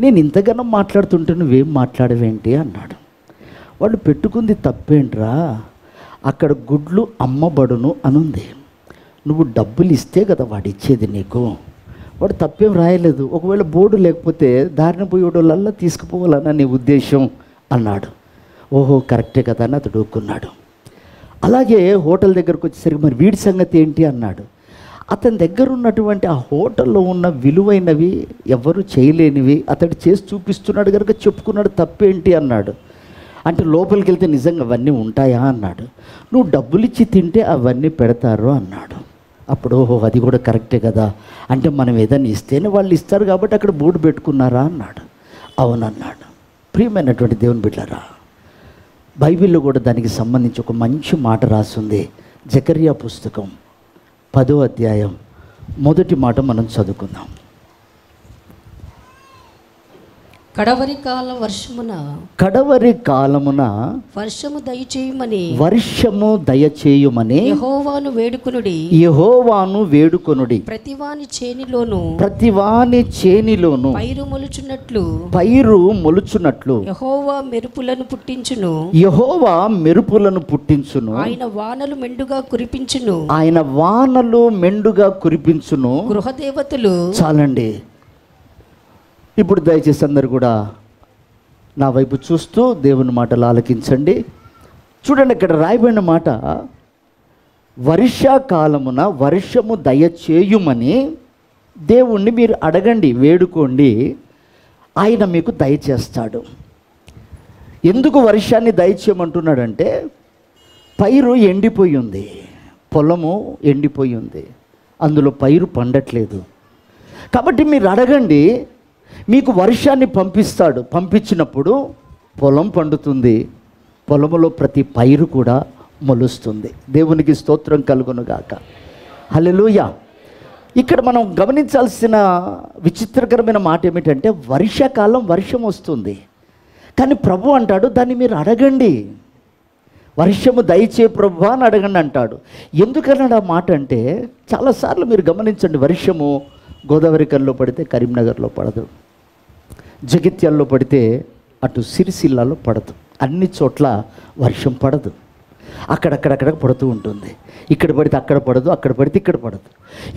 నేను ఇంతగానో మాట్లాడుతుంటే నువ్వేం మాట్లాడవేంటి అన్నాడు. వాళ్ళు పెట్టుకుంది తప్పేంట్రా, అక్కడ గుడ్లు అమ్మబడును అనుంది, నువ్వు డబ్బులు ఇస్తే కదా వాడు ఇచ్చేది నీకు. వాడు తప్పేం రాయలేదు. ఒకవేళ బోర్డు లేకపోతే దారిన పోయేవాళ్ళల్లా తీసుకుపోవాలన్న నీ ఉద్దేశం అన్నాడు. ఓహో కరెక్టే కదా అని అతడు ఊరుకున్నాడు. అలాగే హోటల్ దగ్గరకు వచ్చేసరికి మరి వీడి సంగతి ఏంటి అన్నాడు. అతని దగ్గర ఉన్నటువంటి ఆ హోటల్లో ఉన్న విలువైనవి ఎవరు చేయలేనివి అతడు చేసి చూపిస్తున్నాడు కనుక చెప్పుకున్నాడు, తప్పేంటి అన్నాడు. అంటే లోపలికి వెళ్తే నిజంగా అవన్నీ ఉంటాయా అన్నాడు. నువ్వు డబ్బులు ఇచ్చి తింటే అవన్నీ పెడతారు అన్నాడు. అప్పుడు ఓహో అది కూడా కరెక్టే కదా, అంటే మనం ఏదైనా ఇస్తేనే వాళ్ళు ఇస్తారు కాబట్టి అక్కడ బోర్డు పెట్టుకున్నారా అన్నాడు. అవునన్నాడు. ప్రియమైనటువంటి దేవుని బిడ్డలారా, బైబిల్లో కూడా దానికి సంబంధించి ఒక మంచి మాట రాస్తుంది. జకర్యా పుస్తకం 10వ అధ్యాయం మొదటి మాట మనం చదువుకుందాం. కడవరి కాలమున వర్షము దయచేయుమని యెహోవాను వేడుకొనుడి. ప్రతివాని చేనిలోను పైరు మొలుచున్నట్లు యెహోవా మెరుపులను పుట్టించును. ఆయన వానలు మెండుగా కురిపించును. గృహదేవతలు. చాలండి. ఇప్పుడు దయచేసి అందరు కూడా నా వైపు చూస్తూ దేవుని మాటలు ఆలకించండి. చూడండి, ఇక్కడ రాయబడిన మాట, వర్షాకాలమున వర్షము దయచేయుమని దేవుణ్ణి మీరు అడగండి, వేడుకోండి, ఆయన మీకు దయచేస్తాడు. ఎందుకు వర్షాన్ని దయచేయమంటున్నాడంటే పైరు ఎండిపోయి ఉంది, పొలము ఎండిపోయి ఉంది, అందులో పైరు పండట్లేదు. కాబట్టి మీరు అడగండి, మీకు వర్షాన్ని పంపిస్తాడు. పంపించినప్పుడు పొలం పండుతుంది, పొలములో ప్రతి పైరు కూడా మొలుస్తుంది. దేవునికి స్తోత్రం కలుగునుగాక. హల్లెలూయా. ఇక్కడ మనం గమనించాల్సిన విచిత్రకరమైన మాట ఏమిటంటే వర్షాకాలం వర్షం వస్తుంది, కానీ ప్రభు అంటాడు దాన్ని మీరు అడగండి, వర్షము దయచే ప్రభు అని అడగండి అంటాడు. ఎందుకన్నాడు ఆ మాట అంటే చాలాసార్లు మీరు గమనించండి, వర్షము గోదావరి కల్లో పడితే కరీంనగర్లో పడదు, జగిత్యాల్లో పడితే అటు సిరిసిల్లాలో పడదు, అన్ని చోట్ల వర్షం పడదు, అక్కడక్కడ పడుతూ ఉంటుంది. ఇక్కడ పడితే అక్కడ పడదు, అక్కడ పడితే ఇక్కడ పడదు.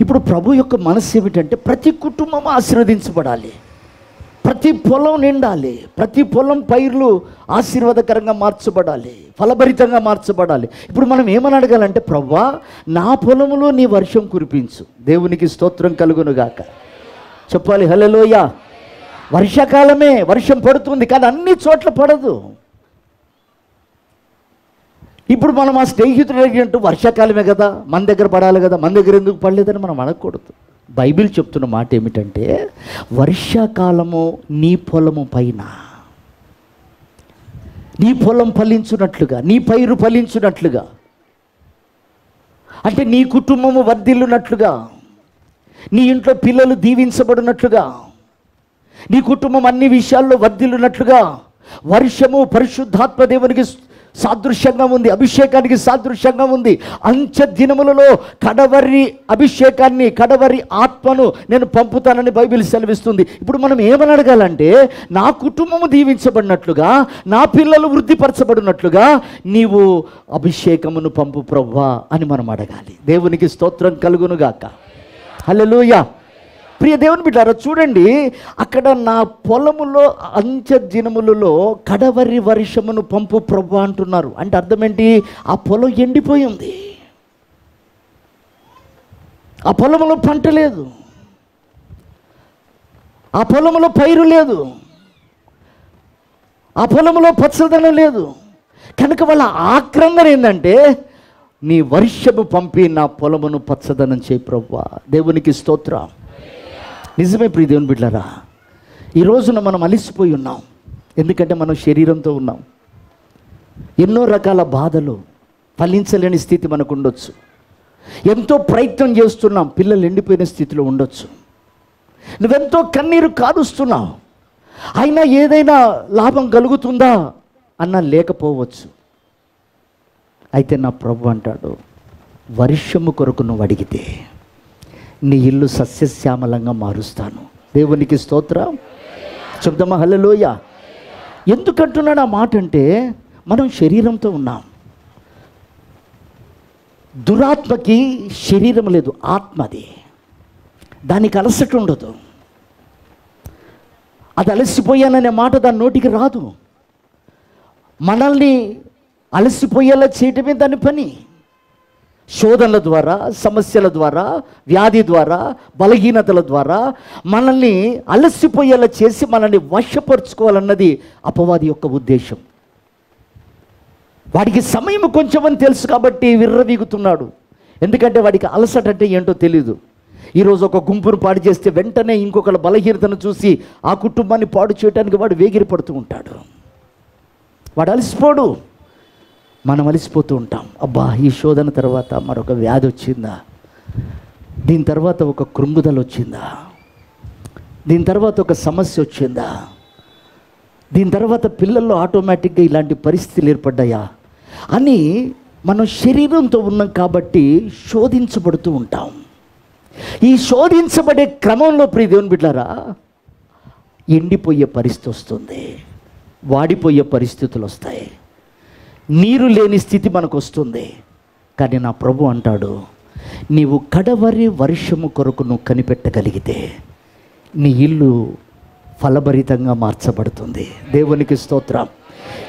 ఇప్పుడు ప్రభు యొక్క మనస్సు ఏమిటంటే ప్రతి కుటుంబం ఆశీర్వదించబడాలి, ప్రతి పొలం నిండాలి, ప్రతి పొలం పైర్లు ఆశీర్వాదకరంగా మార్చబడాలి, ఫలభరితంగా మార్చబడాలి. ఇప్పుడు మనం ఏమని అడగాలంటే ప్రభువా నా పొలములో నీ వర్షం కురిపించు. దేవునికి స్తోత్రం కలుగునుగాక. చెప్పాలి హల్లెలూయా. వర్షాకాలమే వర్షం పడుతుంది, కానీ అన్ని చోట్ల పడదు. ఇప్పుడు మనం ఆ స్నేహితుడు అడిగినట్టు వర్షాకాలమే కదా మన దగ్గర పడాలి కదా, మన దగ్గర ఎందుకు పడలేదని మనం అడగకూడదు. బైబిల్ చెప్తున్న మాట ఏమిటంటే వర్షాకాలము నీ పొలము పైన, నీ పొలం ఫలించున్నట్లుగా, నీ పైరు ఫలించున్నట్లుగా, అంటే నీ కుటుంబము వర్ధిల్లునట్లుగా, నీ ఇంట్లో పిల్లలు దీవించబడినట్లుగా, నీ కుటుంబం అన్ని విషయాల్లో వర్ధిల్లునట్లుగా వర్షము పరిశుద్ధాత్మ దేవునికి సాదృశ్యంగా ఉంది, అభిషేకానికి సాదృశ్యంగా ఉంది. అంచె దినములలో కడవరి అభిషేకాన్ని, కడవరి ఆత్మను నేను పంపుతానని బైబిల్ సెలవిస్తుంది. ఇప్పుడు మనం ఏమని అడగాలంటే నా కుటుంబము దీవించబడినట్లుగా, నా పిల్లలు వృద్ధిపరచబడినట్లుగా నీవు అభిషేకమును పంపు ప్రభువా అని మనం అడగాలి. దేవునికి స్తోత్రం కలుగునుగాక. హల్లెలూయా. ప్రియ దేవుని బిడ్డారా, చూడండి, అక్కడ నా పొలములో అంచె దినములలో కడవరి వర్షమును పంపు ప్రభు అంటున్నారు. అంటే అర్థం ఏంటి? ఆ పొలం ఎండిపోయి ఉంది, ఆ పొలములో పంట లేదు, ఆ పొలములో పైరు లేదు, ఆ పొలములో పచ్చదనం లేదు. కనుక వాళ్ళ ఆక్రందన ఏంటంటే నీ వర్షము పంపి నా పొలమును పచ్చదనం చేయి ప్రభువా. దేవునికి స్తోత్రం. నిజమే ప్రియ దేవుని బిడ్డలారా, ఈ రోజున మనం అలిసిపోయి ఉన్నాం. ఎందుకంటే మనం శరీరంతో ఉన్నాం. ఎన్నో రకాల బాధలు, ఫలించలేని స్థితి మనకు ఉండొచ్చు. ఎంతో ప్రయత్నం చేస్తున్నాం, పిల్లలు ఎండిపోయిన స్థితిలో ఉండొచ్చు. నువ్వెంతో కన్నీరు కారుస్తున్నావు, అయినా ఏదైనా లాభం కలుగుతుందా అన్నా లేకపోవచ్చు. అయితే నా ప్రభు అంటాడు, వర్షము కొరకు నువ్వు అడిగితే నీ ఇల్లు సస్యశ్యామలంగా మారుస్తాను. దేవునికి స్తోత్రం. చెప్దామా హల్లెలూయా? ఎందుకంటున్నాడు ఆ మాట అంటే, మనం శరీరంతో ఉన్నాం. దురాత్మకి శరీరం లేదు, ఆత్మది. దానికి అలసట ఉండదు. అది అలసిపోయాననే మాట దాని నోటికి రాదు. మనల్ని అలసిపోయేలా చేయటమే దాని పని. శోధనల ద్వారా, సమస్యల ద్వారా, వ్యాధి ద్వారా, బలహీనతల ద్వారా మనల్ని అలసిపోయేలా చేసి మనల్ని వశపరుచుకోవాలన్నది అపవాది యొక్క ఉద్దేశం. వాడికి సమయం కొంచెమని తెలుసు కాబట్టి విర్రవీగుతున్నాడు. ఎందుకంటే వాడికి అలసట అంటే ఏంటో తెలీదు. ఈరోజు ఒక గుంపును పాడు చేస్తే వెంటనే ఇంకొకళ్ళ బలహీనతను చూసి ఆ కుటుంబాన్ని పాడు చేయడానికి వాడు వేగిరి పడుతూ ఉంటాడు. వాడు అలసిపోడు, మనం అలసిపోతూ ఉంటాం. అబ్బా, ఈ శోధన తర్వాత మరొక వ్యాధి వచ్చిందా, దీని తర్వాత ఒక కృంగుదల వచ్చిందా, దీని తర్వాత ఒక సమస్య వచ్చిందా, దీని తర్వాత పిల్లల్లో ఆటోమేటిక్గా ఇలాంటి పరిస్థితులు ఏర్పడ్డాయా అని మనం శరీరంతో ఉన్నాం కాబట్టి శోధించబడుతూ ఉంటాం. ఈ శోధించబడే క్రమంలో ప్రియ దేవుని బిడ్డలారా ఎండిపోయే పరిస్థితి వస్తుంది, వాడిపోయే పరిస్థితులు వస్తాయి, నీరు లేని స్థితి మనకు వస్తుంది. కానీ నా ప్రభు అంటాడు, నీవు కడవరి వర్షము కొరకు నువ్వు కనిపెట్టగలిగితే నీ ఇల్లు ఫలభరితంగా మార్చబడుతుంది. దేవునికి స్తోత్రం.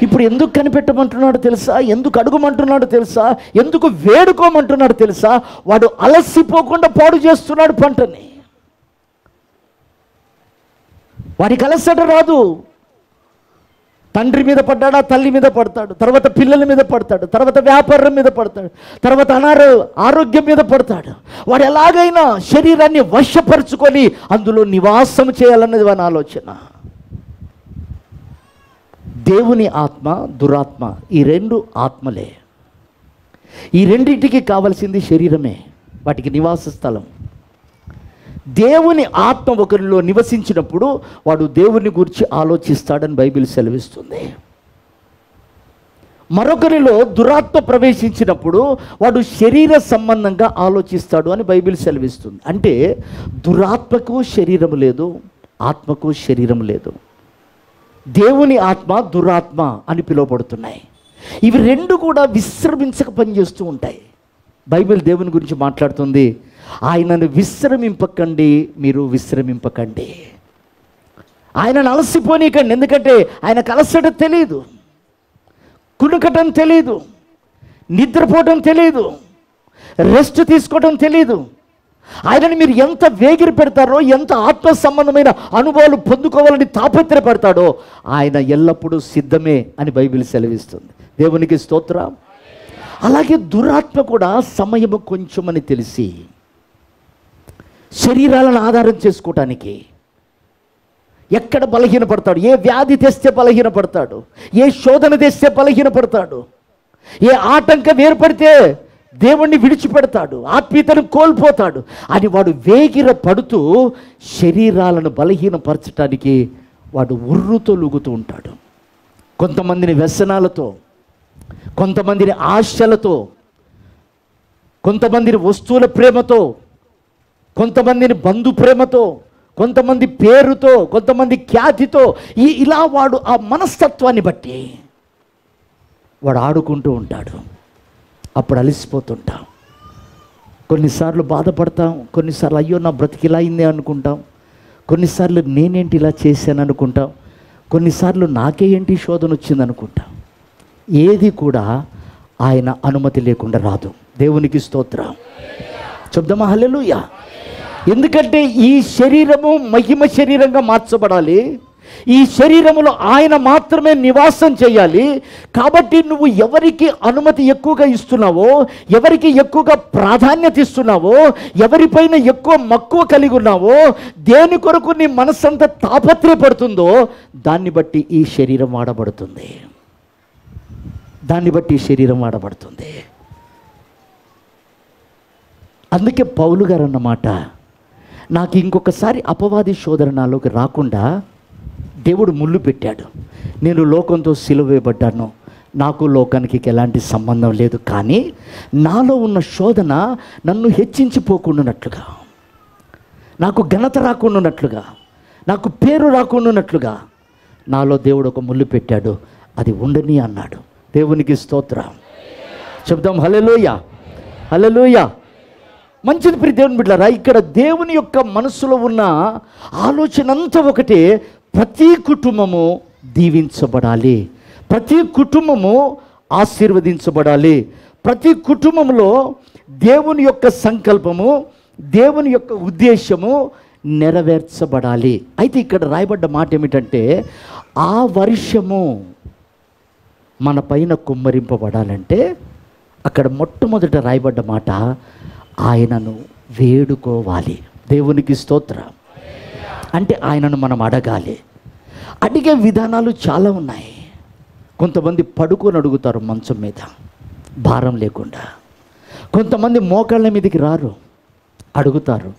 ఇప్పుడు ఎందుకు కనిపెట్టమంటున్నాడు తెలుసా? ఎందుకు అడుగుమంటున్నాడు తెలుసా? ఎందుకు వేడుకోమంటున్నాడు తెలుసా? వాడు అలసిపోకుండా పాడు చేస్తున్నాడు పంటని. వాడికి అలసట రాదు. తండ్రి మీద పడ్డాడా, తల్లి మీద పడతాడు, తర్వాత పిల్లల మీద పడతాడు, తర్వాత వ్యాపారం మీద పడతాడు, తర్వాత ఆరోగ్యం మీద పడతాడు. వాడు ఎలాగైనా శరీరాన్ని వశపరుచుకొని అందులో నివాసం చేయాలన్నది వాని ఆలోచన. దేవుని ఆత్మ, దురాత్మ, ఈ రెండు ఆత్మలే. ఈ రెండింటికి కావలసింది శరీరమే, వాటికి నివాస స్థలం. దేవుని ఆత్మ ఒకరిలో నివసించినప్పుడు వాడు దేవుని గురించి ఆలోచిస్తాడని బైబిల్ సెలవిస్తుంది. మరొకరిలో దురాత్మ ప్రవేశించినప్పుడు వాడు శరీర సంబంధంగా ఆలోచిస్తాడు అని బైబిల్ సెలవిస్తుంది. అంటే దురాత్మకు శరీరం లేదు, ఆత్మకు శరీరం లేదు. దేవుని ఆత్మ, దురాత్మ అని పిలువబడుతున్నాయి. ఇవి రెండు కూడా విశ్రమించక పనిచేస్తూ ఉంటాయి. బైబిల్ దేవుని గురించి మాట్లాడుతుంది, ఆయనను విశ్రమింపకండి, మీరు విశ్రమింపకండి. ఆయనను అలసిపోనీకండి. ఎందుకంటే ఆయనకు అలసట తెలియదు, కునుకటం తెలియదు, నిద్రపోవటం తెలియదు, రెస్ట్ తీసుకోవటం తెలియదు. ఆయనని మీరు ఎంత వేగిరి పెడతారో, ఎంత ఆత్మ సంబంధమైన అనుభవాలు పొందుకోవాలని తాపత్రపడతాడో ఆయన ఎల్లప్పుడూ సిద్ధమే అని బైబిల్ సెలవిస్తుంది. దేవునికి స్తోత్రం. అలాగే దురాత్మ కూడా సమయము కొంచెమని తెలిసి శరీరాలను ఆధారం చేసుకోవటానికి ఎక్కడ బలహీనపడతాడు, ఏ వ్యాధి తెస్తే బలహీనపడతాడు, ఏ శోధన తెస్తే బలహీనపడతాడు, ఏ ఆటంకం ఏర్పడితే దేవుణ్ణి విడిచిపెడతాడు, ఆత్మీయతను కోల్పోతాడు అని వాడు వేగిర పడుతూ శరీరాలను బలహీనపరచడానికి వాడు ఉర్రుతో లూగుతూ ఉంటాడు. కొంతమందిని వ్యసనాలతో, కొంతమందిని ఆశలతో, కొంతమందిని వస్తువుల ప్రేమతో, కొంతమందిని బంధు ప్రేమతో, కొంతమంది పేరుతో, కొంతమంది ఖ్యాతితో, ఇలా వాడు ఆ మనస్తత్వాన్ని బట్టి వాడు ఆడుకుంటూ ఉంటాడు. అప్పుడు అలసిపోతుంటాం. కొన్నిసార్లు బాధపడతాం, కొన్నిసార్లు అయ్యో నా బ్రతికిలా అయిందే అనుకుంటాం, కొన్నిసార్లు నేనేంటి ఇలా చేశాను అనుకుంటాం, కొన్నిసార్లు నాకే ఏంటి శోధన వచ్చింది అనుకుంటాం. ఏది కూడా ఆయన అనుమతి లేకుండా రాదు. దేవునికి స్తోత్రం. చెప్దామా హల్లెలూయా? ఎందుకంటే ఈ శరీరము మహిమ శరీరంగా మార్చబడాలి. ఈ శరీరములో ఆయన మాత్రమే నివాసం చేయాలి. కాబట్టి నువ్వు ఎవరికి అనుమతి ఎక్కువగా ఇస్తున్నావో, ఎవరికి ఎక్కువగా ప్రాధాన్యత ఇస్తున్నావో, ఎవరిపైన ఎక్కువ మక్కువ కలిగి ఉన్నావో, దేని కొరకు నీ మనస్సంతా తాపత్రయపడుతుందో దాన్ని బట్టి ఈ శరీరం వాడబడుతుంది. దాన్ని బట్టి ఈ శరీరం వాడబడుతుంది. అందుకే పౌలు గారు అన్నమాట, నాకు ఇంకొకసారి అపవాది శోధన నాలోకి రాకుండా దేవుడు ముళ్ళు పెట్టాడు. నేను లోకంతో సిలువ వేయబడ్డాను, నాకు లోకానికి ఎలాంటి సంబంధం లేదు. కానీ నాలో ఉన్న శోధన నన్ను హెచ్చించిపోకుండానట్లుగా, నాకు ఘనత రాకుండానట్లుగా, నాకు పేరు రాకుండానట్లుగా నాలో దేవుడు ఒక ముళ్ళు పెట్టాడు, అది ఉండని అన్నాడు. దేవునికి స్తోత్రం. చెప్దాం హల్లెలూయా, హల్లెలూయా. మంచిది ప్రియ దేవుని బిడ్డలారా, ఇక్కడ దేవుని యొక్క మనసులో ఉన్న ఆలోచన అంతా ఒకటే. ప్రతి కుటుంబము దీవించబడాలి, ప్రతి కుటుంబము ఆశీర్వదించబడాలి, ప్రతి కుటుంబంలో దేవుని యొక్క సంకల్పము, దేవుని యొక్క ఉద్దేశము నెరవేర్చబడాలి. అయితే ఇక్కడ రాయబడ్డ మాట ఏమిటంటే, ఆ వర్షము మన పైన కుమ్మరింపబడాలంటే అక్కడ మొట్టమొదట రాయబడ్డ మాట, ఆయనను వేడుకోవాలి. దేవునికి స్తోత్రం. అంటే ఆయనను మనం అడగాలి. అడిగే విధానాలు చాలా ఉన్నాయి. కొంతమంది పడుకొని అడుగుతారు మంచం మీద భారం లేకుండా. కొంతమంది మోకాళ్ళ మీదకి రారు, అడుగుతారు.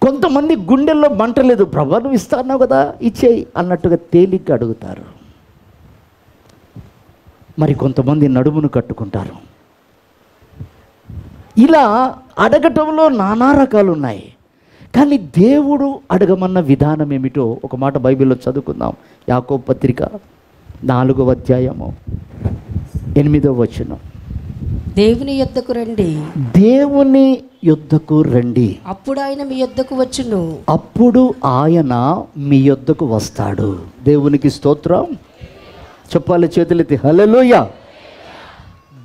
కొంతమంది గుండెల్లో మంట లేదు, ప్రభు నువ్వు ఇస్తాన్నావు కదా ఇచ్చేయి అన్నట్టుగా తేలిగ్గా అడుగుతారు. మరి కొంతమంది నడుమును కట్టుకుంటారు. ఇలా అడగటంలో నానా రకాలు ఉన్నాయి. కానీ దేవుడు అడగమన్న విధానం ఏమిటో ఒక మాట బైబిల్లో చదువుకుందాం. యాకోబు పత్రిక 4వ అధ్యాయము 8వ వచనం. దేవుని యొద్దకు రండి, దేవుని యొద్దకు రండి, అప్పుడు ఆయన మీ యొద్దకు వచ్చును, అప్పుడు ఆయన మీ యొద్దకు వస్తాడు. దేవునికి స్తోత్రం. చెప్పాలి చేతులెత్తి హల్లెలూయా.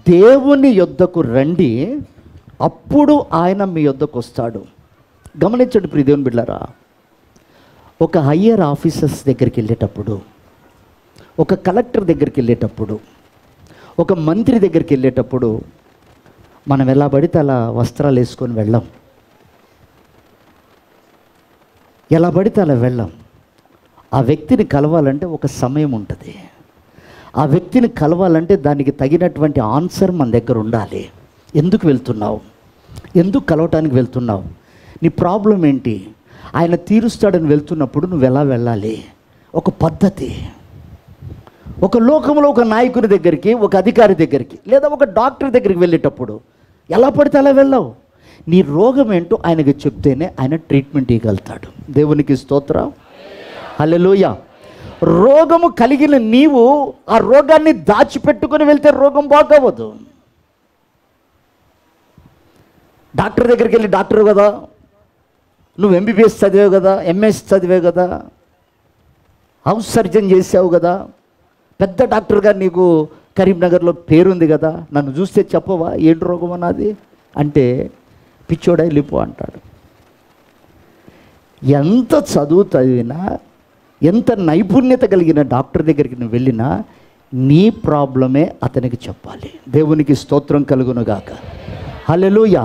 దేవుని యొద్దకు రండి, అప్పుడు ఆయన మీ యొద్దకు వస్తాడు. గమనించండి ప్రియ దేవుని బిడ్డలారా, ఒక హయ్యర్ ఆఫీసర్స్ దగ్గరికి వెళ్ళేటప్పుడు, ఒక కలెక్టర్ దగ్గరికి వెళ్ళేటప్పుడు, ఒక మంత్రి దగ్గరికి వెళ్ళేటప్పుడు మనం ఎలా పడితే అలా వస్త్రాలు వేసుకొని వెళ్ళాం, ఎలా పడితే అలా వెళ్ళాం. ఆ వ్యక్తిని కలవాలంటే ఒక సమయం ఉంటుంది. ఆ వ్యక్తిని కలవాలంటే దానికి తగినటువంటి ఆన్సర్ మన దగ్గర ఉండాలి. ఎందుకు వెళ్తున్నావు, ఎందుకు కలవటానికి వెళ్తున్నావు, నీ ప్రాబ్లం ఏంటి, ఆయన తీరుస్తాడని వెళ్తున్నప్పుడు నువ్వు ఎలా వెళ్ళాలి, ఒక పద్ధతి. ఒక లోకంలో ఒక నాయకుని దగ్గరికి, ఒక అధికారి దగ్గరికి, లేదా ఒక డాక్టర్ దగ్గరికి వెళ్ళేటప్పుడు ఎలా పడితే అలా వెళ్ళావు. నీ రోగం ఏంటో ఆయనకి చెప్తేనే ఆయన ట్రీట్మెంట్ ఇవ్వగలుగుతాడు. దేవునికి స్తోత్రం, హల్లెలూయా. రోగము కలిగిన నీవు ఆ రోగాన్ని దాచిపెట్టుకొని వెళ్తే రోగం బాగవ్వదు. డాక్టర్ దగ్గరికి వెళ్ళి, డాక్టర్ కదా నువ్వు ఎంబీబీఎస్ చదివావు కదా, ఎంఎస్ చదివావు కదా, హౌస్ సర్జన్ చేసావు కదా, పెద్ద డాక్టర్గా నీకు కరీంనగర్లో పేరుంది కదా, నన్ను చూస్తే చెప్పవా ఏంటి రోగం అన్నది అంటే పిచ్చోడా వెళ్ళిపో అంటాడు. ఎంత చదువు చదివినా, ఎంత నైపుణ్యత కలిగిన డాక్టర్ దగ్గరికి నువ్వు వెళ్ళినా నీ ప్రాబ్లమే అతనికి చెప్పాలి. దేవునికి స్తోత్రం కలుగునుగాక, హల్లెలూయా.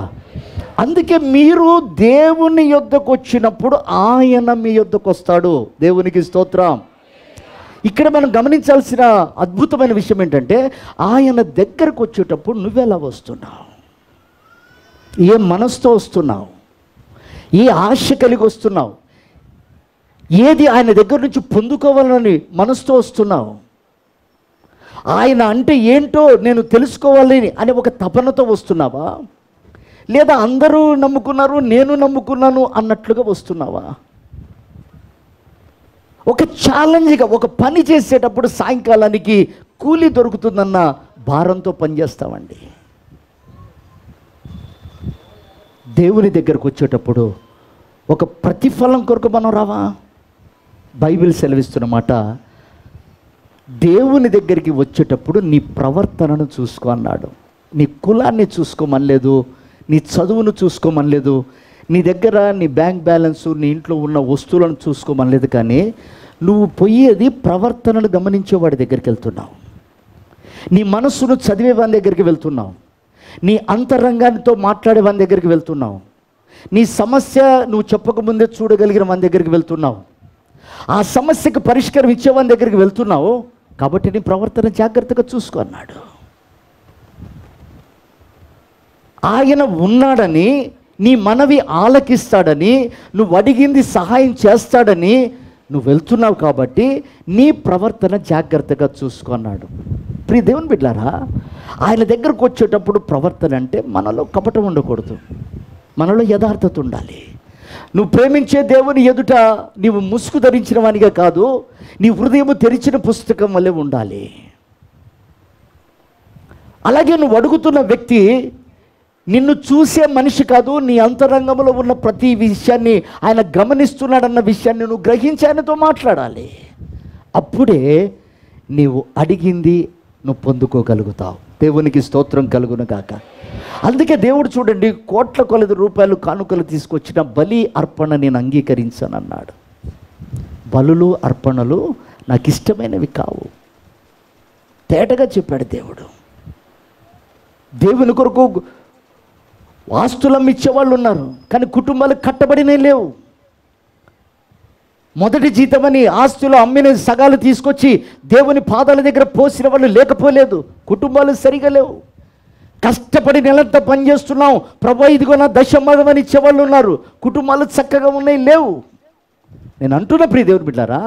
అందుకే మీరు దేవుని యొద్దకు వచ్చినప్పుడు ఆయన మీ యొద్దకు వస్తాడు. దేవునికి స్తోత్రం. ఇక్కడ మనం గమనించాల్సిన అద్భుతమైన విషయం ఏంటంటే, ఆయన దగ్గరకు వచ్చేటప్పుడు నువ్వెలా వస్తున్నావు, ఏ మనసుతో వస్తున్నావు, ఏ ఆశ కలిగి వస్తున్నావు, ఏది ఆయన దగ్గర నుంచి పొందుకోవాలని మనసుతో వస్తున్నావు, ఆయన అంటే ఏంటో నేను తెలుసుకోవాలని అనే ఒక తపనతో వస్తున్నావా, లేదా అందరూ నమ్ముకున్నారు నేను నమ్ముకున్నాను అన్నట్లుగా వస్తున్నావా? ఒక ఛాలెంజ్గా, ఒక పని చేసేటప్పుడు సాయంకాలానికి కూలీ దొరుకుతుందన్న భారంతో పనిచేస్తామండి. దేవుని దగ్గరకు వచ్చేటప్పుడు ఒక ప్రతిఫలం కొరకు మనం రావా? బైబిల్ సెలవిస్తున్నమాట, దేవుని దగ్గరికి వచ్చేటప్పుడు నీ ప్రవర్తనను చూసుకో అన్నాడు. నీ కులాన్ని చూసుకోమనలేదు, నీ చదువును చూసుకోమనలేదు, నీ దగ్గర నీ బ్యాంక్ బ్యాలెన్సు, నీ ఇంట్లో ఉన్న వస్తువులను చూసుకోమనలేదు. కానీ నువ్వు పోయేది ప్రవర్తనను గమనించేవాడి దగ్గరికి వెళ్తున్నావు, నీ మనస్సును చదివే వాని దగ్గరికి వెళ్తున్నావు, నీ అంతరంగానితో మాట్లాడే వాని దగ్గరికి వెళ్తున్నావు, నీ సమస్య నువ్వు చెప్పకముందే చూడగలిగిన వాని దగ్గరికి వెళ్తున్నావు, ఆ సమస్యకు పరిష్కారం ఇచ్చేవాని దగ్గరికి వెళ్తున్నావు. కాబట్టి నీ ప్రవర్తన జాగ్రత్తగా చూసుకో అన్నాడు. ఆయన ఉన్నాడని, నీ మనవి ఆలకిస్తాడని, నువ్వు అడిగింది సహాయం చేస్తాడని నువ్వు వెళ్తున్నావు. కాబట్టి నీ ప్రవర్తన జాగ్రత్తగా చూసుకో అన్నాడు. ప్రియ దేవుని బిడ్డలారా, ఆయన దగ్గరకు వచ్చేటప్పుడు ప్రవర్తన అంటే మనలో కపటం ఉండకూడదు, మనలో యథార్థత ఉండాలి, నువ్వు ప్రేమించే దేవుని ఎదుట నీవు ముసుగు ధరించిన వానిగా కాదు, నీ హృదయము తెరిచిన పుస్తకం వల్లే ఉండాలి. అలాగే నువ్వు అడుగుతున్న వ్యక్తి నిన్ను చూసే మనిషి కాదు, నీ అంతరంగంలో ఉన్న ప్రతి విషయాన్ని ఆయన గమనిస్తున్నాడన్న విషయాన్ని నువ్వు గ్రహించి ఆయనతో మాట్లాడాలి. అప్పుడే నీవు అడిగింది నువ్వు పొందుకోగలుగుతావు. దేవునికి స్తోత్రం కలుగును గాక. అందుకే దేవుడు చూడండి, కోట్ల కొలది రూపాయలు కానుకలు తీసుకొచ్చిన బలి అర్పణ నేను అంగీకరించానన్నాడు. బలులు అర్పణలు నాకు ఇష్టమైనవి కావు, తేటగా చెప్పాడు దేవుడు. దేవుని కొరకు ఆస్తులం ఇచ్చేవాళ్ళు ఉన్నారు, కానీ కుటుంబాలు కట్టబడినే లేవు. మొదటి జీతమని ఆస్తులు అమ్మిన సగాలు తీసుకొచ్చి దేవుని పాదాల దగ్గర పోసిన వాళ్ళు లేకపోలేదు. కుటుంబాలు సరిగా లేవు. కష్టపడి నెలంతా పనిచేస్తున్నాం, ప్రభు ఇదిగో నా దశమగం అని ఇచ్చేవాళ్ళు ఉన్నారు. కుటుంబాలు చక్కగా ఉన్నాయి, లేవు. నేను అంటున్న ప్రియ దేవుని బిడ్డారా,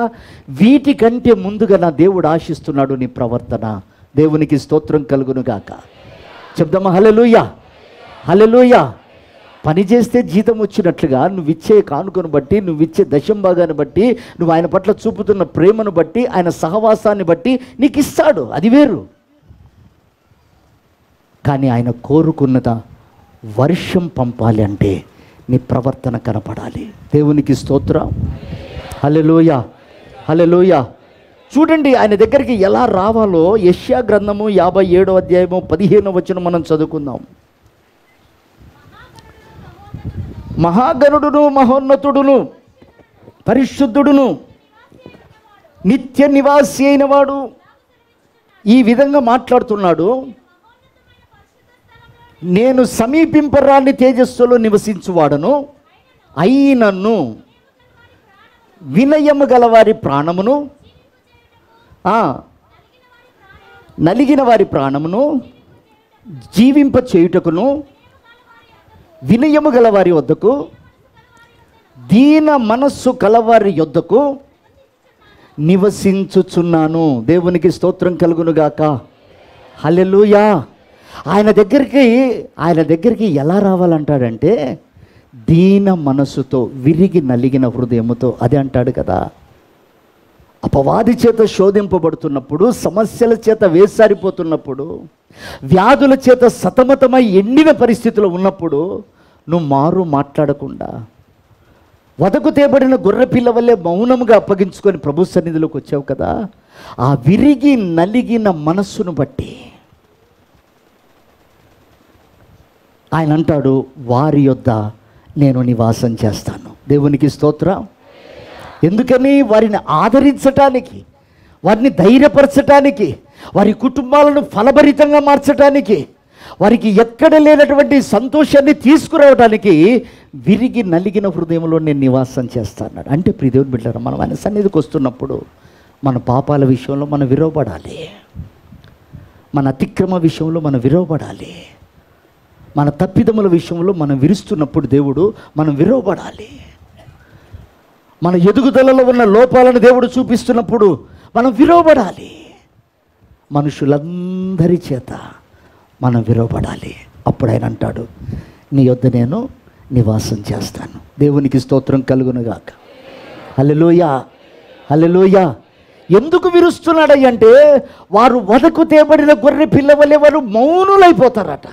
వీటికంటే ముందుగా నా దేవుడు ఆశిస్తున్నాడు నీ ప్రవర్తన. దేవునికి స్తోత్రం కలుగును గాక. చెప్దామా హల్లెలూయా, హల్లెలూయా. పని చేస్తే జీతం వచ్చినట్లుగా నువ్విచ్చే కానుకను బట్టి, నువ్విచ్చే దశంభాగాన్ని బట్టి, నువ్వు ఆయన పట్ల చూపుతున్న ప్రేమను బట్టి, ఆయన సహవాసాన్ని బట్టి నీకు ఇస్తాడు, అది వేరు. కానీ ఆయన కోరుకున్నద వర్షం పంపాలి అంటే నీ ప్రవర్తన కనపడాలి. దేవునికి స్తోత్రం, హల్లెలూయా, హల్లెలూయా. చూడండి ఆయన దగ్గరికి ఎలా రావాలో యెషయా గ్రంథము 57వ అధ్యాయము 15వ వచనం మనం చదువుకుందాం. మహాగణుడును, మహోన్నతుడును, పరిశుద్ధుడును, నిత్య నివాసి అయిన వాడు ఈ విధంగా మాట్లాడుతున్నాడు. నేను సమీపింపరాని తేజస్సులో నివసించువాడను, అయినను వినయము గలవారి ప్రాణమును, నలిగిన వారి ప్రాణమును జీవింప చేయుటకును, వినయము గలవారి వద్దకు, దీన మనస్సు కలవారి యొద్దకు నివసించుచున్నాను. దేవునికి స్తోత్రం కలుగునుగాక. హల్లెలూయా. ఆయన దగ్గరికి ఎలా రావాలంటాడంటే దీన మనస్సుతో, విరిగి నలిగిన హృదయముతో. అదే అంటాడు కదా, అపవాది చేత శోధింపబడుతున్నప్పుడు, సమస్యల చేత వేసారిపోతున్నప్పుడు, వ్యాధుల చేత సతమతమై ఎండిన పరిస్థితిలో ఉన్నప్పుడు నువ్వు మారు మాట్లాడకుండా వదకు తేబడిన గొర్రెపిల్ల వల్లే మౌనముగా అప్పగించుకొని ప్రభు సన్నిధిలోకి వచ్చావు కదా, ఆ విరిగి నలిగిన మనస్సును బట్టి ఆయన అంటాడు, వారి యొద్ద నేను నివాసం చేస్తాను. దేవునికి స్తోత్రం. ఎందుకని? వారిని ఆదరించటానికి, వారిని ధైర్యపరచటానికి, వారి కుటుంబాలను ఫలభరితంగా మార్చటానికి, వారికి ఎక్కడ లేనటువంటి సంతోషాన్ని తీసుకురావడానికి విరిగి నలిగిన హృదయంలో నేను నివాసం చేస్తాను. అంటే ప్రియ దేవుని బిడ్డలారా, మనం ఆయన సన్నిధికి వస్తున్నప్పుడు మన పాపాల విషయంలో మనం విరవబడాలి, మన అతిక్రమ విషయంలో మనం విరవబడాలి, మన తప్పిదముల విషయంలో మనం విరుస్తున్నప్పుడు దేవుడు మనం విరవబడాలి. మన ఎదుగుదలలో ఉన్న లోపాలను దేవుడు చూపిస్తున్నప్పుడు మనం విరవబడాలి. మనుషులందరి చేత మనం విరవబడాలి. అప్పుడు ఆయన అంటాడు, నీ యొద్ద నేను నివాసం చేస్తాను. దేవునికి స్తోత్రం కలుగునుగాక. హల్లెలూయా, హల్లెలూయా. ఎందుకు విరుస్తున్నాడంటే వారు వదకు తేబడిన గొర్రె పిల్ల వలె వారు మౌనులైపోతారట.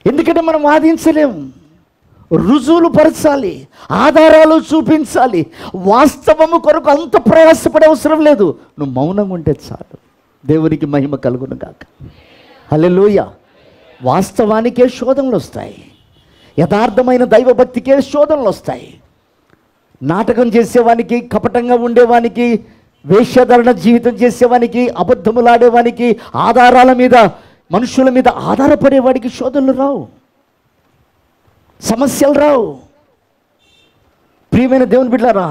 ఎందుకంటే మనం వాదించలేము, రుజువులు పరచాలి, ఆధారాలు చూపించాలి. వాస్తవము కొరకు అంత ప్రయాసపడే అవసరం లేదు, నువ్వు మౌనంగా ఉంటే చాలు. దేవునికి మహిమ కలుగును గాక. హల్లెలూయా. వాస్తవానికే శోధనలు వస్తాయి, యథార్థమైన దైవభక్తికే శోధనలు వస్తాయి. నాటకం చేసేవానికి, కపటంగా ఉండేవానికి, వేషధరణ జీవితం చేసేవానికి, అబద్ధములాడేవానికి, ఆధారాల మీద, మనుషుల మీద ఆధారపడేవాడికి శోధనలు రావు, సమస్యలు రావు. ప్రియమైన దేవుని బిడ్డలారా,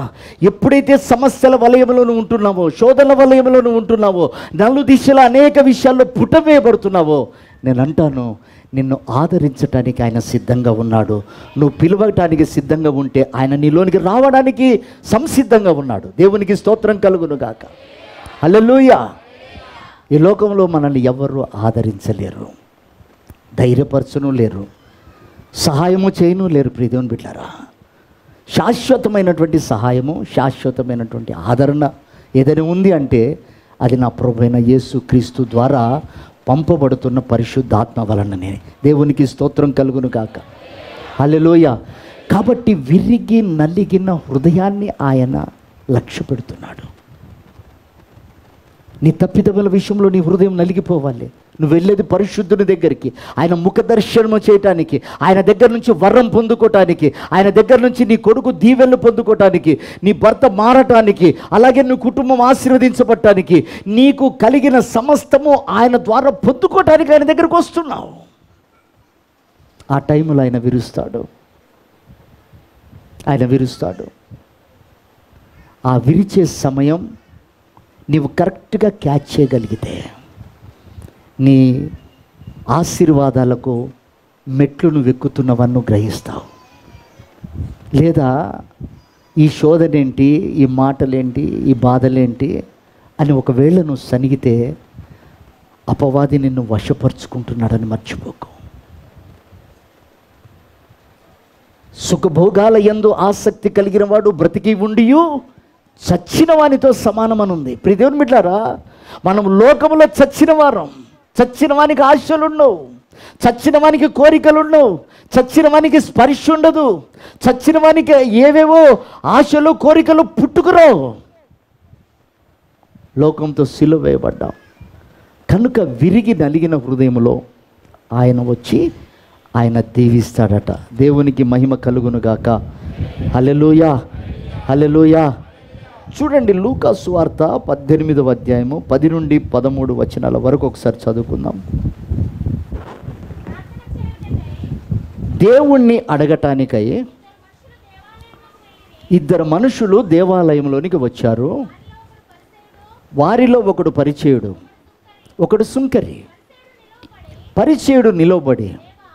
ఎప్పుడైతే సమస్యల వలయంలోనూ ఉంటున్నావో, శోధనల వలయంలోనూ ఉంటున్నావో, నలు దిశలో అనేక విషయాల్లో పుటవేయబడుతున్నావో, నేను అంటాను, నిన్ను ఆదరించడానికి ఆయన సిద్ధంగా ఉన్నాడు. నువ్వు పిలవటానికి సిద్ధంగా ఉంటే ఆయన నీలోనికి రావడానికి సంసిద్ధంగా ఉన్నాడు. దేవునికి స్తోత్రం కలుగును గాక. హల్లెలూయా. ఈ లోకంలో మనల్ని ఎవరు ఆదరించలేరు, ధైర్యపరచను లేరు. సహాయము చేయను లేరు ప్రియదేవుని బిడ్డలారా. శాశ్వతమైనటువంటి సహాయము, శాశ్వతమైనటువంటి ఆదరణ ఏదైనా ఉంది అంటే అది నా ప్రభువైన యేసు క్రీస్తు ద్వారా పంపబడుతున్న పరిశుద్ధాత్మ వలననే. దేవునికి స్తోత్రం కలుగును గాక. హల్లెలూయ. కాబట్టి విరిగి నలిగిన హృదయాన్ని ఆయన లక్ష్య పెడుతున్నాడు. నీ తప్పిదముల విషయంలో నీ హృదయం నలిగిపోవాలి. నువ్వు వెళ్ళేది పరిశుద్ధుని దగ్గరికి, ఆయన ముఖ దర్శనము చేయటానికి, ఆయన దగ్గర నుంచి వరం పొందుకోవటానికి, ఆయన దగ్గర నుంచి నీ కొడుకు దీవెనలు పొందుకోవటానికి, నీ భర్త మారటానికి, అలాగే నీ కుటుంబం ఆశీర్వదించబడటానికి, నీకు కలిగిన సమస్తము ఆయన ద్వారా పొందుకోవటానికి ఆయన దగ్గరకు వస్తున్నావు. ఆ టైంలో ఆయన విరుస్తాడు. ఆయన విరుస్తాడు. ఆ విరిచే సమయం నీవు కరెక్ట్గా క్యాచ్ చేయగలిగితే నీ ఆశీర్వాదాలకు మెట్లు నువ్వు ఎక్కుతున్నవన్నీ గ్రహిస్తావు. లేదా ఈ శోధనేంటి, ఈ మాటలేంటి, ఈ బాధలేంటి అని ఒకవేళ నువ్వు సనిగితే అపవాది నిన్ను వశపరుచుకుంటున్నాడని మర్చిపోకు. సుఖభోగాల యందు ఆసక్తి కలిగిన వాడు బ్రతికి ఉండియు చచ్చిన వానితో సమానమనుంది. ప్రియదేవుని బిడ్డలారా, మనం లోకములో చచ్చిన వారం. చచ్చిన వానికి ఆశలుండవు, చచ్చిన వానికి కోరికలుండవు, చచ్చిన వానికి స్పర్శ ఉండదు, చచ్చిన వానికి ఏవేవో ఆశలు కోరికలు పుట్టుకురావు. లోకంతో సిలువ వేయబడ్డాం కనుక విరిగి నలిగిన హృదయంలో ఆయన వచ్చి ఆయన దీవిస్తాడట. దేవునికి మహిమ కలుగునుగాక. హల్లెలూయా, హల్లెలూయా. చూడండి, లూకా సువార్త 18వ అధ్యాయము 10 నుండి 13 వచనాల వరకు ఒకసారి చదువుకుందాం. దేవుణ్ణి అడగటానికై ఇద్దరు మనుషులు దేవాలయంలోనికి వచ్చారు. వారిలో ఒకడు పరిచయుడు, ఒకడు సుంకరి. పరిచయుడు నిలవబడి,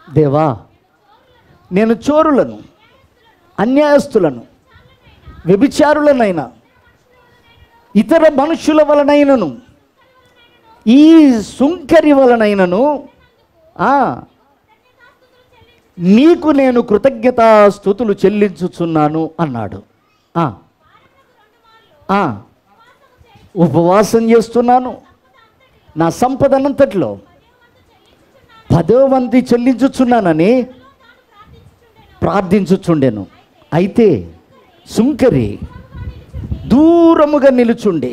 దేవా, నేను చోరులను, అన్యాయస్తులను, వ్యభిచారులనైనా, ఇతర మనుషుల వలనైనను, ఈ సుంకరి వలనైనను నీకు నేను కృతజ్ఞతాస్తుతులు చెల్లించుచున్నాను అన్నాడు. ఉపవాసం చేస్తున్నాను, నా సంపదనంతట్లో 10వ వంతు చెల్లించుచున్నానని ప్రార్థించుచుండెను. అయితే సుంకరి దూరముగా నిలుచుండి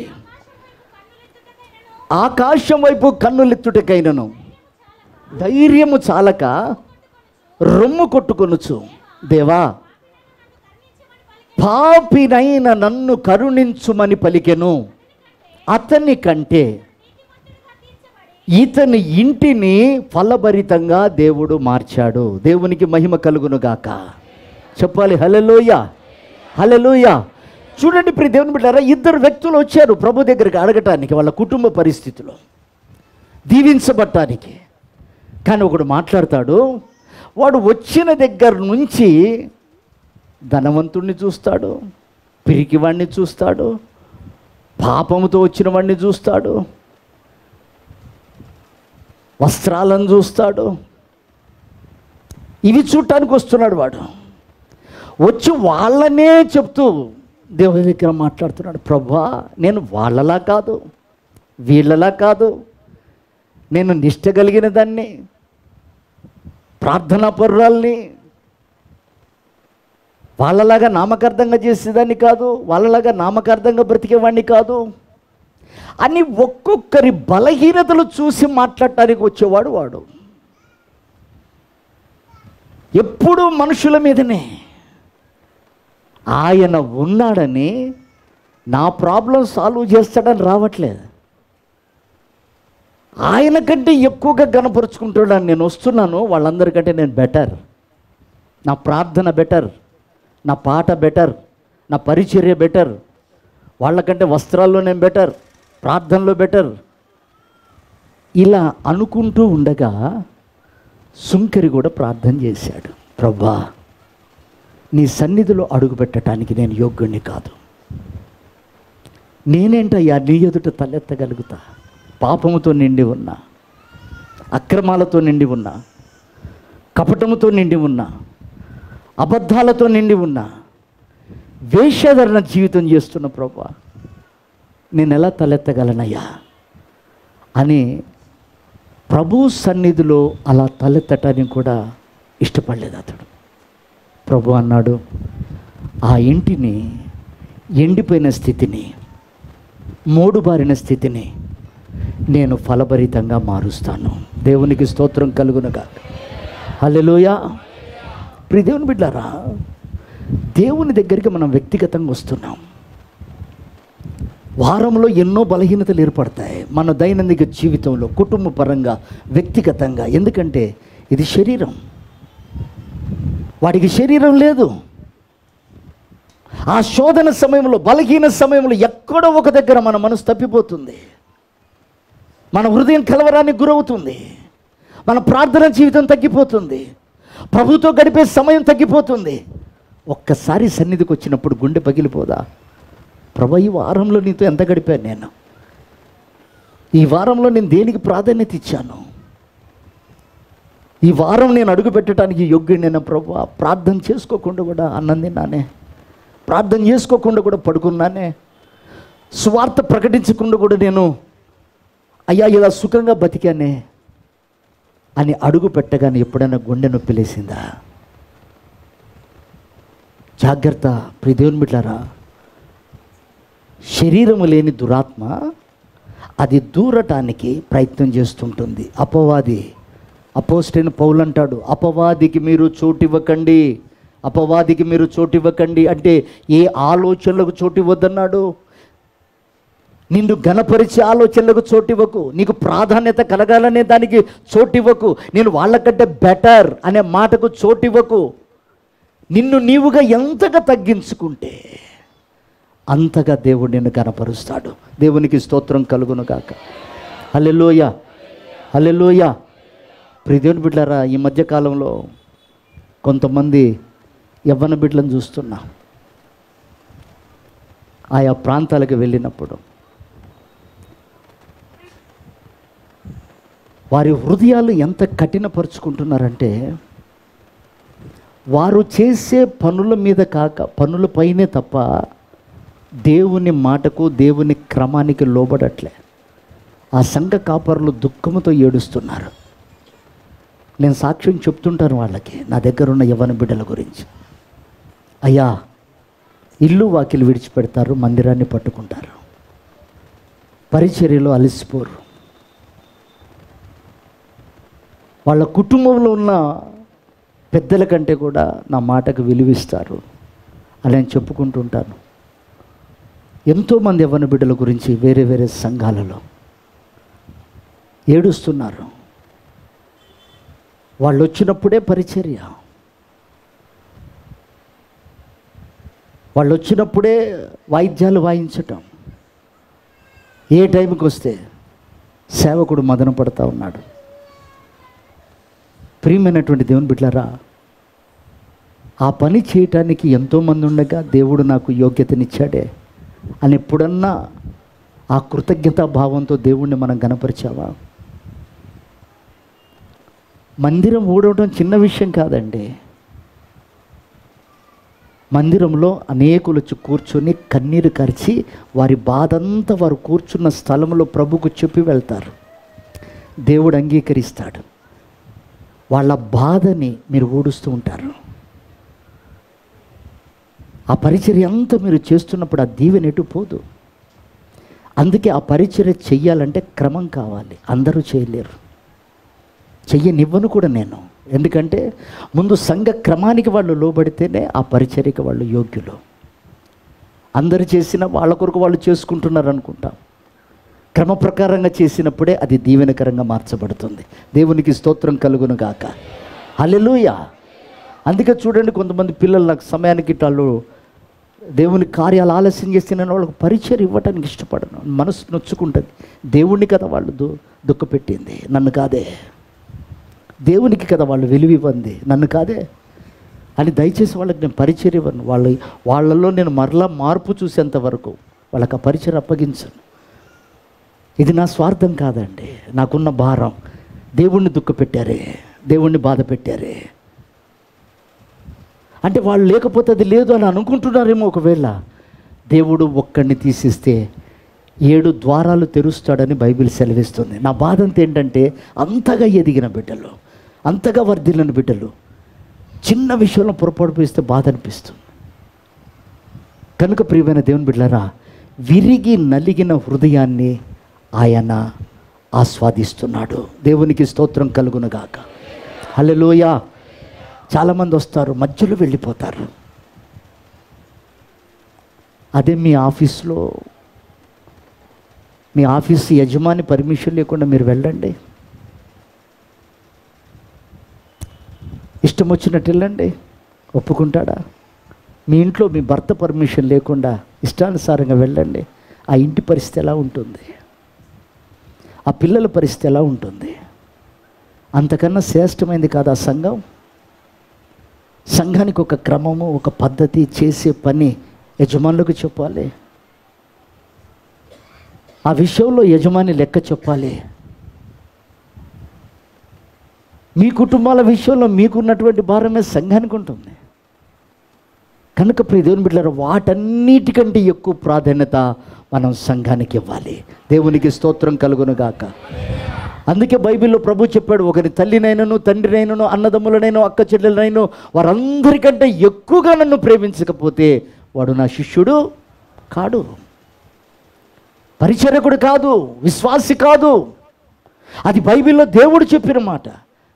ఆకాశం వైపు కన్నులెత్తుటకైనను ధైర్యము చాలక రొమ్ము కొట్టుకొనుచు, దేవా, పాపినైన నన్ను కరుణించుమని పలికెను. అతని కంటే ఇతని ఇంటిని ఫలభరితంగా దేవుడు మార్చాడు. దేవునికి మహిమ కలుగునుగాక. చెప్పాలి హల్లెలూయా, హల్లెలూయా. చూడండి ప్రియ దేవుని బిడ్డలారా, ఇద్దరు వ్యక్తులు వచ్చారు ప్రభు దగ్గరికి అడగటానికి, వాళ్ళ కుటుంబ పరిస్థితులు దీవించబట్టానికి. కానీ ఒకడు మాట్లాడతాడు, వాడు వచ్చిన దగ్గర నుంచి ధనవంతుణ్ణి చూస్తాడు, పిరికివాడిని చూస్తాడు, పాపముతో వచ్చిన వాడిని చూస్తాడు, వస్త్రాలను చూస్తాడు. ఇవి చూడటానికి వస్తున్నాడు. వాడు వచ్చి వాళ్ళనే చెప్తూ దేవుని దగ్గర మాట్లాడుతున్నాడు, ప్రభువా, నేను వాళ్ళలా కాదు, వీళ్ళలా కాదు, నేను నిష్ట కలిగిన దాన్ని, ప్రార్థనా పరురాల్ని, వాళ్ళలాగా నామకార్థంగా చేసేదాన్ని కాదు, వాళ్ళలాగా నామకార్థంగా బ్రతికేవాడిని కాదు అని ఒక్కొక్కరి బలహీనతలు చూసి మాట్లాడటానికి వచ్చేవాడు. వాడు ఎప్పుడూ మనుషుల మీదనే. ఆయన ఉన్నాడని నా ప్రాబ్లం సాల్వ్ చేస్తాడని రావట్లేదు. ఆయన కంటే ఎక్కువగా గణపరుచుకుంటాడని నేను వస్తున్నాను. వాళ్ళందరికంటే నేను బెటర్, నా ప్రార్థన బెటర్, నా పాట బెటర్, నా పరిచర్య బెటర్, వాళ్ళకంటే వస్త్రాల్లో నేను బెటర్, ప్రార్థనలో బెటర్. ఇలా అనుకుంటూ ఉండగా సుంకరి కూడా ప్రార్థన చేశాడు, ప్రభువా, నీ సన్నిధిలో అడుగు పెట్టడానికి నేను యోగ్యుణ్ణి కాదు. నేనేంటయ్యా నీ ఎదుట కపటముతో నిండి ఉన్నా, అబద్ధాలతో నిండి ఉన్నా, వేషధరణ జీవితం చేస్తున్న ప్రభువా నేను ఎలా తలెత్తగలనయ్యా అని ప్రభు సన్నిధిలో అలా తలెత్తటానికి కూడా ఇష్టపడలేదు అతడు. ప్రభు అన్నాడు, ఆ ఇంటిని, ఎండిపోయిన స్థితిని, మోడుబారిన స్థితిని నేను ఫలభరితంగా మారుస్తాను. దేవునికి స్తోత్రం కలుగునుగా. హల్లెలూయా. ప్రియ దేవుని బిడ్డలారా, దేవుని దగ్గరికి మనం వ్యక్తిగతంగా వస్తున్నాం. వారంలో ఎన్నో బలహీనతలు ఏర్పడతాయి మన దైనందిక జీవితంలో, కుటుంబ పరంగా, వ్యక్తిగతంగా. ఎందుకంటే ఇది శరీరం, వాడికి శరీరం లేదు. ఆ శోధన సమయంలో, బలహీన సమయంలో ఎక్కడో ఒక దగ్గర మన మనసు తప్పిపోతుంది, మన హృదయం కలవరానికి గురవుతుంది, మన ప్రార్థన జీవితం తగ్గిపోతుంది, ప్రభుతో గడిపే సమయం తగ్గిపోతుంది. ఒక్కసారి సన్నిధికి వచ్చినప్పుడు గుండె పగిలిపోదా? ప్రభు, ఈ వారంలో నీతో ఎంత గడిపాను నేను, ఈ వారంలో నేను దేనికి ప్రాధాన్యత ఇచ్చాను, ఈ వారం నేను అడుగు పెట్టడానికి యోగ్యుడైన ప్రభు. ప్రార్థన చేసుకోకుండా కూడా అన్నం తిన్నానే, ప్రార్థన చేసుకోకుండా కూడా పడుకున్నానే, స్వార్థ ప్రకటించకుండా కూడా నేను అయ్యా ఇలా సుఖంగా బతికానే అని అడుగు పెట్టగానే ఎప్పుడైనా గుండె నొప్పి లేసిందా? జాగ్రత్త ప్రియ దేవుని బిడ్డలారా, శరీరము లేని దురాత్మ అది దూరటానికి ప్రయత్నం చేస్తుంటుంది. అపవాది, అపోస్తలుడైన పౌలు అంటాడు, అపవాదికి మీరు చోటివ్వకండి, అపవాదికి మీరు చోటివ్వకండి. అంటే ఏ ఆలోచనలకు చోటివ్వద్దన్నాడు? నిన్ను ఘనపరిచే ఆలోచనలకు చోటివ్వకు, నీకు ప్రాధాన్యత కలగాలనే దానికి చోటివ్వకు, నేను వాళ్ళకంటే బెటర్ అనే మాటకు చోటివ్వకు. నిన్ను నీవుగా ఎంతగా తగ్గించుకుంటే అంతగా దేవుడు నిన్ను ఘనపరుస్తాడు. దేవునికి స్తోత్రం కలుగును గాక. హల్లెలూయా, హల్లెలూయా. ప్రియ దేవుని బిడ్డలారా, ఈ మధ్యకాలంలో కొంతమంది యవ్వన బిడ్డలను చూస్తున్నా. ఆయా ప్రాంతాలకు వెళ్ళినప్పుడు వారి హృదయాలు ఎంత కఠినపరుచుకుంటున్నారంటే, వారు చేసే పనుల మీద కాక పనులపైనే తప్ప దేవుని మాటకు, దేవుని క్రమానికి లోబడట్లే. ఆ సంఘ కాపరులు దుఃఖంతో ఏడుస్తున్నారు. నేను సాక్ష్యం చెప్తుంటాను వాళ్ళకి, నా దగ్గర ఉన్న యవ్వన బిడ్డల గురించి. అయ్యా, ఇల్లు వాకిలు విడిచిపెడతారు, మందిరాన్ని పట్టుకుంటారు, పరిచర్యలో అలసిపోరు, వాళ్ళ కుటుంబంలో ఉన్న పెద్దల కంటే కూడా నా మాటకు విలువిస్తారు అని నేను చెప్పుకుంటుంటాను. ఎంతోమంది యవ్వన బిడ్డల గురించి వేరే వేరే సంఘాలలో ఏడుస్తున్నారు. వాళ్ళు వచ్చినప్పుడే పరిచర్య, వాళ్ళు వచ్చినప్పుడే వాయిద్యాలు వాయించటం, ఏ టైంకి వస్తే సేవకుడు మదన పడుతూ ఉన్నాడు. ప్రియమైనటువంటి దేవుని బిడ్డలారా, ఆ పని చేయటానికి ఎంతోమంది ఉండగా దేవుడు నాకు యోగ్యతనిచ్చాడే అని ఎప్పుడన్నా ఆ కృతజ్ఞతా భావంతో దేవుణ్ణి మనం గణపరిచావా? మందిరం ఊడవడం చిన్న విషయం కాదండి. మందిరంలో అనేకులు వచ్చి కూర్చొని కన్నీరు కార్చి వారి బాధంతా వారు కూర్చున్న స్థలంలో ప్రభుకు చెప్పి వెళ్తారు. దేవుడు అంగీకరిస్తాడు. వాళ్ళ బాధని మీరు ఊడుస్తూ ఉంటారు. ఆ పరిచర్య అంతా మీరు చేస్తున్నప్పుడు ఆ దీవెన ఎటు పోదు. అందుకే ఆ పరిచర్య చెయ్యాలంటే క్రమం కావాలి. అందరూ చేయలేరు, చెయ్యనివ్వను కూడా నేను. ఎందుకంటే ముందు సంఘ క్రమానికి వాళ్ళు లోబడితేనే ఆ పరిచర్యకి వాళ్ళు యోగ్యులు. అందరు చేసిన వాళ్ళ కొరకు వాళ్ళు చేసుకుంటున్నారు అనుకుంటాం. క్రమ ప్రకారంగా చేసినప్పుడే అది దీవెనకరంగా మార్చబడుతుంది. దేవునికి స్తోత్రం కలుగును గాక. హల్లెలూయా. అందుకే చూడండి, కొంతమంది పిల్లలు నాకు సమయానికి వాళ్ళు దేవుని కార్యాలు ఆలస్యం చేస్తే నేను వాళ్ళకి పరిచయం ఇవ్వటానికి ఇష్టపడను. మనసు నొచ్చుకుంటుంది. దేవుణ్ణి కదా వాళ్ళు దుఃఖపెట్టింది, నన్ను కాదే. దేవునికి కదా వాళ్ళు విలువివ్వంది, నన్ను కాదే అని దయచేసి వాళ్ళకి నేను పరిచయం ఇవ్వను. వాళ్ళలో నేను మరలా మార్పు చూసేంత వరకు వాళ్ళకి ఆ పరిచయం అప్పగించను. ఇది నా స్వార్థం కాదండి, నాకున్న భారం. దేవుణ్ణి దుఃఖపెట్టారే, దేవుణ్ణి బాధ పెట్టారే. అంటే వాళ్ళు లేకపోతే అది లేదు అని అనుకుంటున్నారేమో. ఒకవేళ దేవుడు ఒక్కడిని తీసిస్తే 7 ద్వారాలు తెరుస్తాడని బైబిల్ సెలవిస్తుంది. నా బాధ అంతా ఏంటంటే, అంతగా ఎదిగిన బిడ్డలు, అంతగా వర్ధిల్లిన బిడ్డలు చిన్న విషయంలో పొరపాటు పోయిస్తే బాధ అనిపిస్తుంది. కనుక ప్రియమైన దేవుని బిడ్డలారా, విరిగి నలిగిన హృదయాన్ని ఆయన ఆస్వాదిస్తున్నాడు. దేవునికి స్తోత్రం కలుగునుగాక. హల్లెలూయా. చాలామంది వస్తారు, మధ్యలో వెళ్ళిపోతారు. అదే మీ ఆఫీస్లో మీ ఆఫీస్ యజమాని పర్మిషన్ లేకుండా మీరు వెళ్ళండి, ఇష్టం వచ్చినట్టు వెళ్ళండి, ఒప్పుకుంటాడా? మీ ఇంట్లో మీ భర్త పర్మిషన్ లేకుండా ఇష్టానుసారంగా వెళ్ళండి, ఆ ఇంటి పరిస్థితి ఎలా ఉంటుంది? ఆ పిల్లల పరిస్థితి ఎలా ఉంటుంది? అంతకన్నా శ్రేష్టమైంది కాదు ఆ సంఘం? సంఘానికి ఒక క్రమము, ఒక పద్ధతి, చేసే పని యజమానులకు చెప్పాలి. ఆ విషయంలో యజమాని లెక్క చెప్పాలి. మీ కుటుంబాల విషయంలో మీకున్నటువంటి భారమే సంఘానికి ఉంటుంది. కనుక ప్రియ దేవుని బిడ్డలారా, వాటన్నిటికంటే ఎక్కువ ప్రాధాన్యత మనం సంఘానికి ఇవ్వాలి. దేవునికి స్తోత్రం కలుగునుగాక. అందుకే బైబిల్లో ప్రభు చెప్పాడు, ఒకరి తల్లినైనను, తండ్రినైనను, అన్నదమ్ములనైనా, అక్క చెల్లెలనైనా వారందరికంటే ఎక్కువగా నన్ను ప్రేమించకపోతే వాడు నా శిష్యుడు కాడు, పరిచరకుడు కాదు, విశ్వాసి కాదు. అది బైబిల్లో దేవుడు చెప్పిన మాట.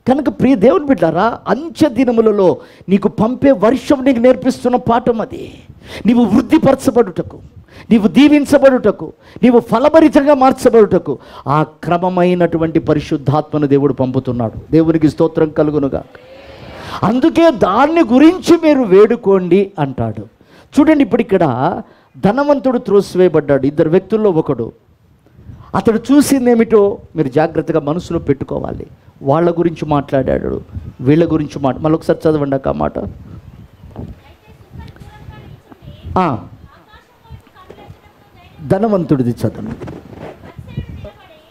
కనుక ప్రియ దేవుని బిడ్డారా, అంచె దినములలో నీకు పంపే వర్షం నీకు నేర్పిస్తున్న పాఠం అది. నీవు వృద్ధిపరచబడుటకు, నీవు దీవించబడుటకు, నీవు ఫలభరితంగా మార్చబడుటకు ఆ క్రమమైనటువంటి పరిశుద్ధాత్మను దేవుడు పంపుతున్నాడు. దేవునికి స్తోత్రం కలుగునుగా. అందుకే దాన్ని గురించి మీరు వేడుకోండి అంటాడు. చూడండి, ఇప్పుడు ఇక్కడ ధనవంతుడు త్రోసివేయబడ్డాడు. 2 వ్యక్తుల్లో ఒకడు. అతడు చూసిందేమిటో మీరు జాగ్రత్తగా మనసులో పెట్టుకోవాలి. వాళ్ళ గురించి మాట్లాడాడు, వీళ్ళ గురించి మళ్ళీ ఒకసారి చదవండి ఆ మాట. ధనవంతుడిది చదవండి.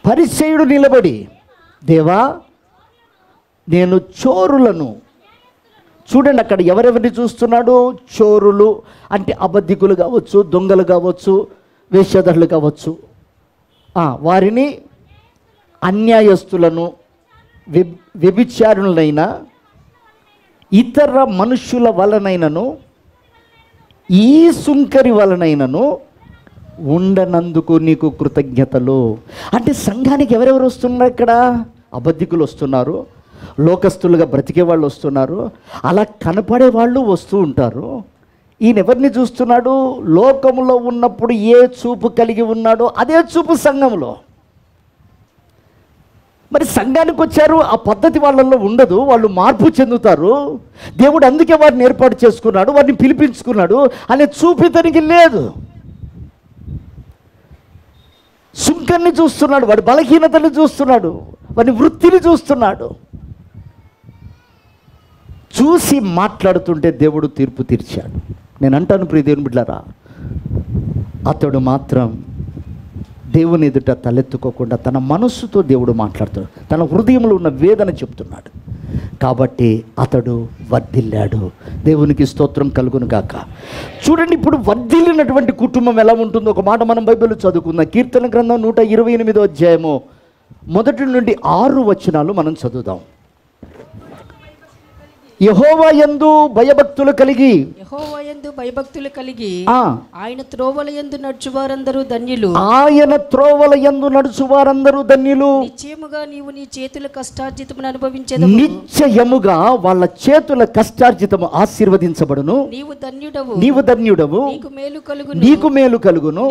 పరిసయ్యుడు నిలబడి, దేవా నేను చోరులను, చూడండి అక్కడ ఎవరెవరిని చూస్తున్నాడు? చోరులు అంటే అబద్ధికులు కావచ్చు, దొంగలు కావచ్చు, వేశ్యాధరులు కావచ్చు, వారిని, అన్యాయస్తులను, వ్యభిచారులైన ఇతర మనుష్యుల వలనైనను ఈ సుంకరి వలనైనను ఉండనందుకు నీకు కృతజ్ఞతలు. అంటే సంఘానికి ఎవరెవరు వస్తున్నారు ఇక్కడ? అబద్ధికులు వస్తున్నారు, లోకస్తులుగా బ్రతికే వాళ్ళు వస్తున్నారు, అలా కనపడే వాళ్ళు వస్తూ ఉంటారు. ఈయన ఎవరిని చూస్తున్నాడు? లోకములో ఉన్నప్పుడు ఏ చూపు కలిగి ఉన్నాడో అదే చూపు సంఘంలో. మరి సంఘానికి వచ్చారు, ఆ పద్ధతి వాళ్ళల్లో ఉండదు, వాళ్ళు మార్పు చెందుతారు. దేవుడు అందుకే వారిని ఏర్పాటు చేసుకున్నాడు, వారిని పిలిపించుకున్నాడు అనే చూపితనికి లేదు. సుంకర్ని చూస్తున్నాడు, వాడి బలహీనతని చూస్తున్నాడు, వాడి వృత్తిని చూస్తున్నాడు. చూసి మాట్లాడుతుంటే దేవుడు తీర్పు తీర్చాడు. నేను అంటాను ప్రియ దేవుని బిడ్డలారా, అతడు మాత్రం దేవుని ఎదుట తలెత్తుకోకుండా తన మనస్సుతో దేవుడు మాట్లాడుతాడు, తన హృదయంలో ఉన్న వేదన చెప్తున్నాడు. కాబట్టి అతడు వర్ధిల్లాడు. దేవునికి స్తోత్రం కలుగును గాక. చూడండి, ఇప్పుడు వర్ధిల్లినటువంటి కుటుంబం ఎలా ఉంటుందో ఒక మాట మనం బైబిల్లో చదువుకుందాం. కీర్తన గ్రంథం 128వ అధ్యాయము 1 నుండి 6 వచనాలు మనం చదువుదాం. యెహోవా యందు భయభక్తులు కలిగి, యెహోవా యందు భయభక్తులు కలిగి ఆయన త్రోవల యందు నడుచువారందరూ ధన్యులు. ఆయన త్రోవల యందు నడుచువారందరూ ధన్యులు. నిశ్చయముగా నీవు నీ చేతుల కష్టార్జితమును అనుభవించెదవు. నిశ్చయముగా వాళ్ళ చేతుల కష్టార్జితము ఆశీర్వదించబడును. నీవు ధన్యుడవు, నీవు ధన్యుడవు, నీకు మేలు కలుగును, నీకు మేలు కలుగును.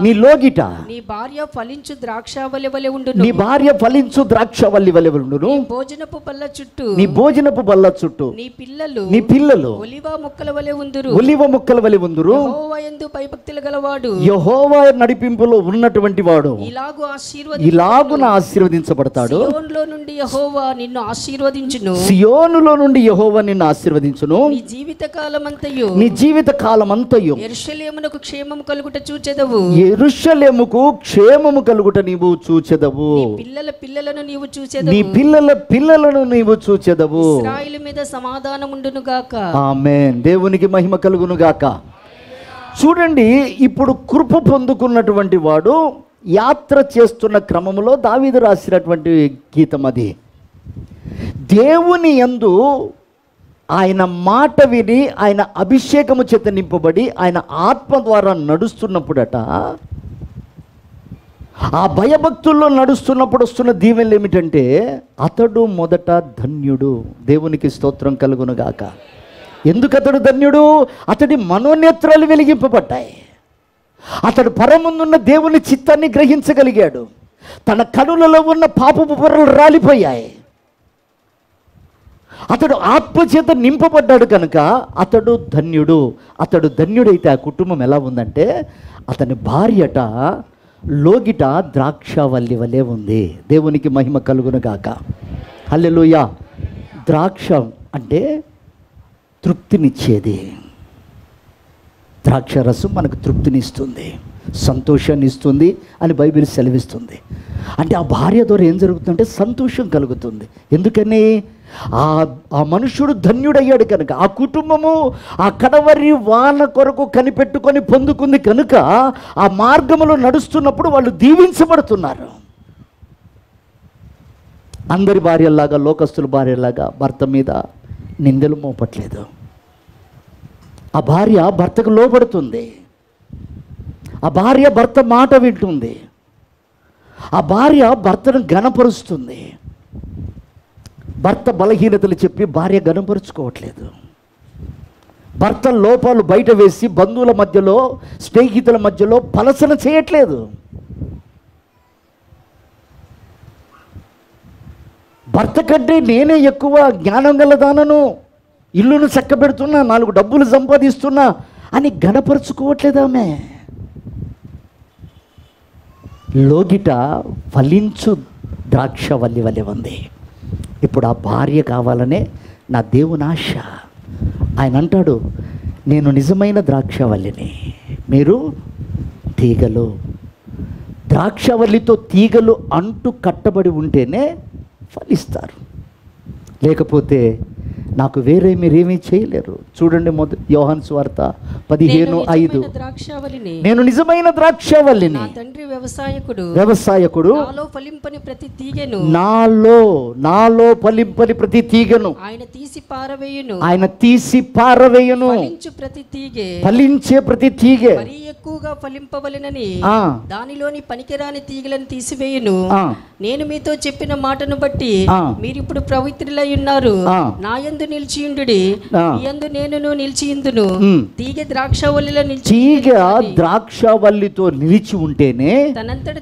నీ లోగిట నీ భార్య ఫలించు ద్రాక్షావల్లి వలె ఉండును. నీ భార్య ఫలించు ద్రాక్షావల్లి వలె ఉండును. భోజనపు బల్ల చుట్టూ, నీ భోజనపు బల్ల చుట్టూ నీ పిల్లలు నీ పిల్లలు ఒలివ మొక్కల వలె ఉందురు. ఒలివ మొక్కల వలె ఉందురు. యెహోవా యందు భయభక్తులు గలవాడు యెహోవా నడిపింపులో ఉన్నటువంటి వాడు ఇలాగున ఆశీర్వదించబడతాడు. సియోనులో నుండి యెహోవా నిన్ను ఆశీర్వదించును. సియోనులో నుండి యెహోవా నిన్ను ఆశీర్వదించును. నీ జీవిత కాలమంతయు నీ జీవిత కాలమంతయు యెరూషలేమునకు క్షేమము కలుగుట చూచెదవు. యెరూషలేముకు క్షేమము కలుగుట నీవు చూచెదవు. నీ పిల్లల పిల్లలను నీవు చూచెదవు. నీ పిల్లల పిల్లలను నీవు చూచెదవు. ఇశ్రాయేలు మీద సమాధానం ఉండును గాక. ఆమేన్. దేవునికి మహిమ కలుగును గాక. చూడండి, ఇప్పుడు కృప పొందుకున్నటువంటి వాడు యాత్ర చేస్తున్న క్రమంలో దావీదు రాసినటువంటి గీతం అది. దేవుని యందు ఆయన మాట విని ఆయన అభిషేకము చేత నింపబడి ఆయన ఆత్మ ద్వారా నడుస్తున్నప్పుడట, ఆ భయభక్తుల్లో నడుస్తున్నప్పుడు వస్తున్న దీవెనలు ఏమిటంటే, అతడు మొదట ధన్యుడు. దేవునికి స్తోత్రం కలుగును గాక. ఎందుకు అతడు ధన్యుడు? అతడి మనోనేత్రాలు వెలిగింపబడ్డాయి. అతడు పరముందున్న దేవుని చిత్తాన్ని గ్రహించగలిగాడు. తన కనులలో ఉన్న పాపపు పొరలు రాలిపోయాయి. అతడు ఆత్మచేత నింపబడ్డాడు కనుక అతడు ధన్యుడు. అతడు ధన్యుడైతే ఆ కుటుంబం ఎలా ఉందంటే, అతని భార్యట లోగిట ద్రాక్షవల్లి వలె ఉంది. దేవునికి మహిమ కలుగును గాక. హల్లెలూయా. ద్రాక్ష అంటే తృప్తినిచ్చేది. ద్రాక్ష రసం మనకు తృప్తినిస్తుంది, సంతోషాన్ని ఇస్తుంది అని బైబిల్ సెలవిస్తుంది. అంటే ఆ భార్య ద్వారా ఏం జరుగుతుందంటే సంతోషం కలుగుతుంది. ఎందుకని? ఆ మనుషుడు ధన్యుడయ్యాడు కనుక, ఆ కుటుంబము ఆ కడవరి వాన కొరకు కనిపెట్టుకొని పొందుకుంది కనుక ఆ మార్గములో నడుస్తున్నప్పుడు వాళ్ళు దీవించబడుతున్నారు. అందరి భార్యలాగా, లోకస్తుల భార్యలాగా భర్త మీద నిందలు మోపట్లేదు. ఆ భార్య భర్తకు లోబడుతుంది. ఆ భార్య భర్త మాట వింటుంది. ఆ భార్య భర్తను ఘనపరుస్తుంది. భర్త బలహీనతలు చెప్పి భార్య ఘనపరుచుకోవట్లేదు. భర్త లోపాలు బయట వేసి బంధువుల మధ్యలో, స్నేహితుల మధ్యలో పలసన చేయట్లేదు. భర్త కంటే నేనే ఎక్కువ జ్ఞానం గలదానను, ఇల్లును చక్కబెడుతున్నా, 4 డబ్బులు సంపాదిస్తున్నా అని ఘనపరుచుకోవట్లేదు ఆమె. లోగిట ఫలించు ద్రాక్షవల్లి వలె ఉంది. ఇప్పుడు ఆ భార్య కావాలనే నా దేవుని ఆశ. ఆయన అంటాడు, నేను నిజమైన ద్రాక్షవల్లిని, మీరు తీగలు. ద్రాక్షవల్లితో తీగలు అంటు కట్టబడి ఉంటేనే ఫలిస్తారు, లేకపోతే నాకు వేరే మీరేమీ చేయలేరు. చూడండి, యోహాను సువార్త 15:5. నేను నిజమైన ద్రాక్షవల్లిని, నా తండ్రి వ్యవసాయకుడు. నాలో ఫలింపని ప్రతి తీగెను, నాలో ఫలింపని ప్రతి తీగను ఆయన తీసి పారవేయును. ఫలించే ప్రతి తీగె మరీ ఎక్కువగా ఫలింపవలెనని దానిలోని పనికిరాని తీగలను తీసివేయును. నేను మీతో చెప్పిన మాటను బట్టి మీరిప్పుడు పవిత్రులై ఉన్నారు. నా యందు నిలిచియుండుడి, మీ యందు నేనును నిలిచియుందును. తీగ ద్రాక్షవల్లితో నిలిచి ఉంటేనే తనంతట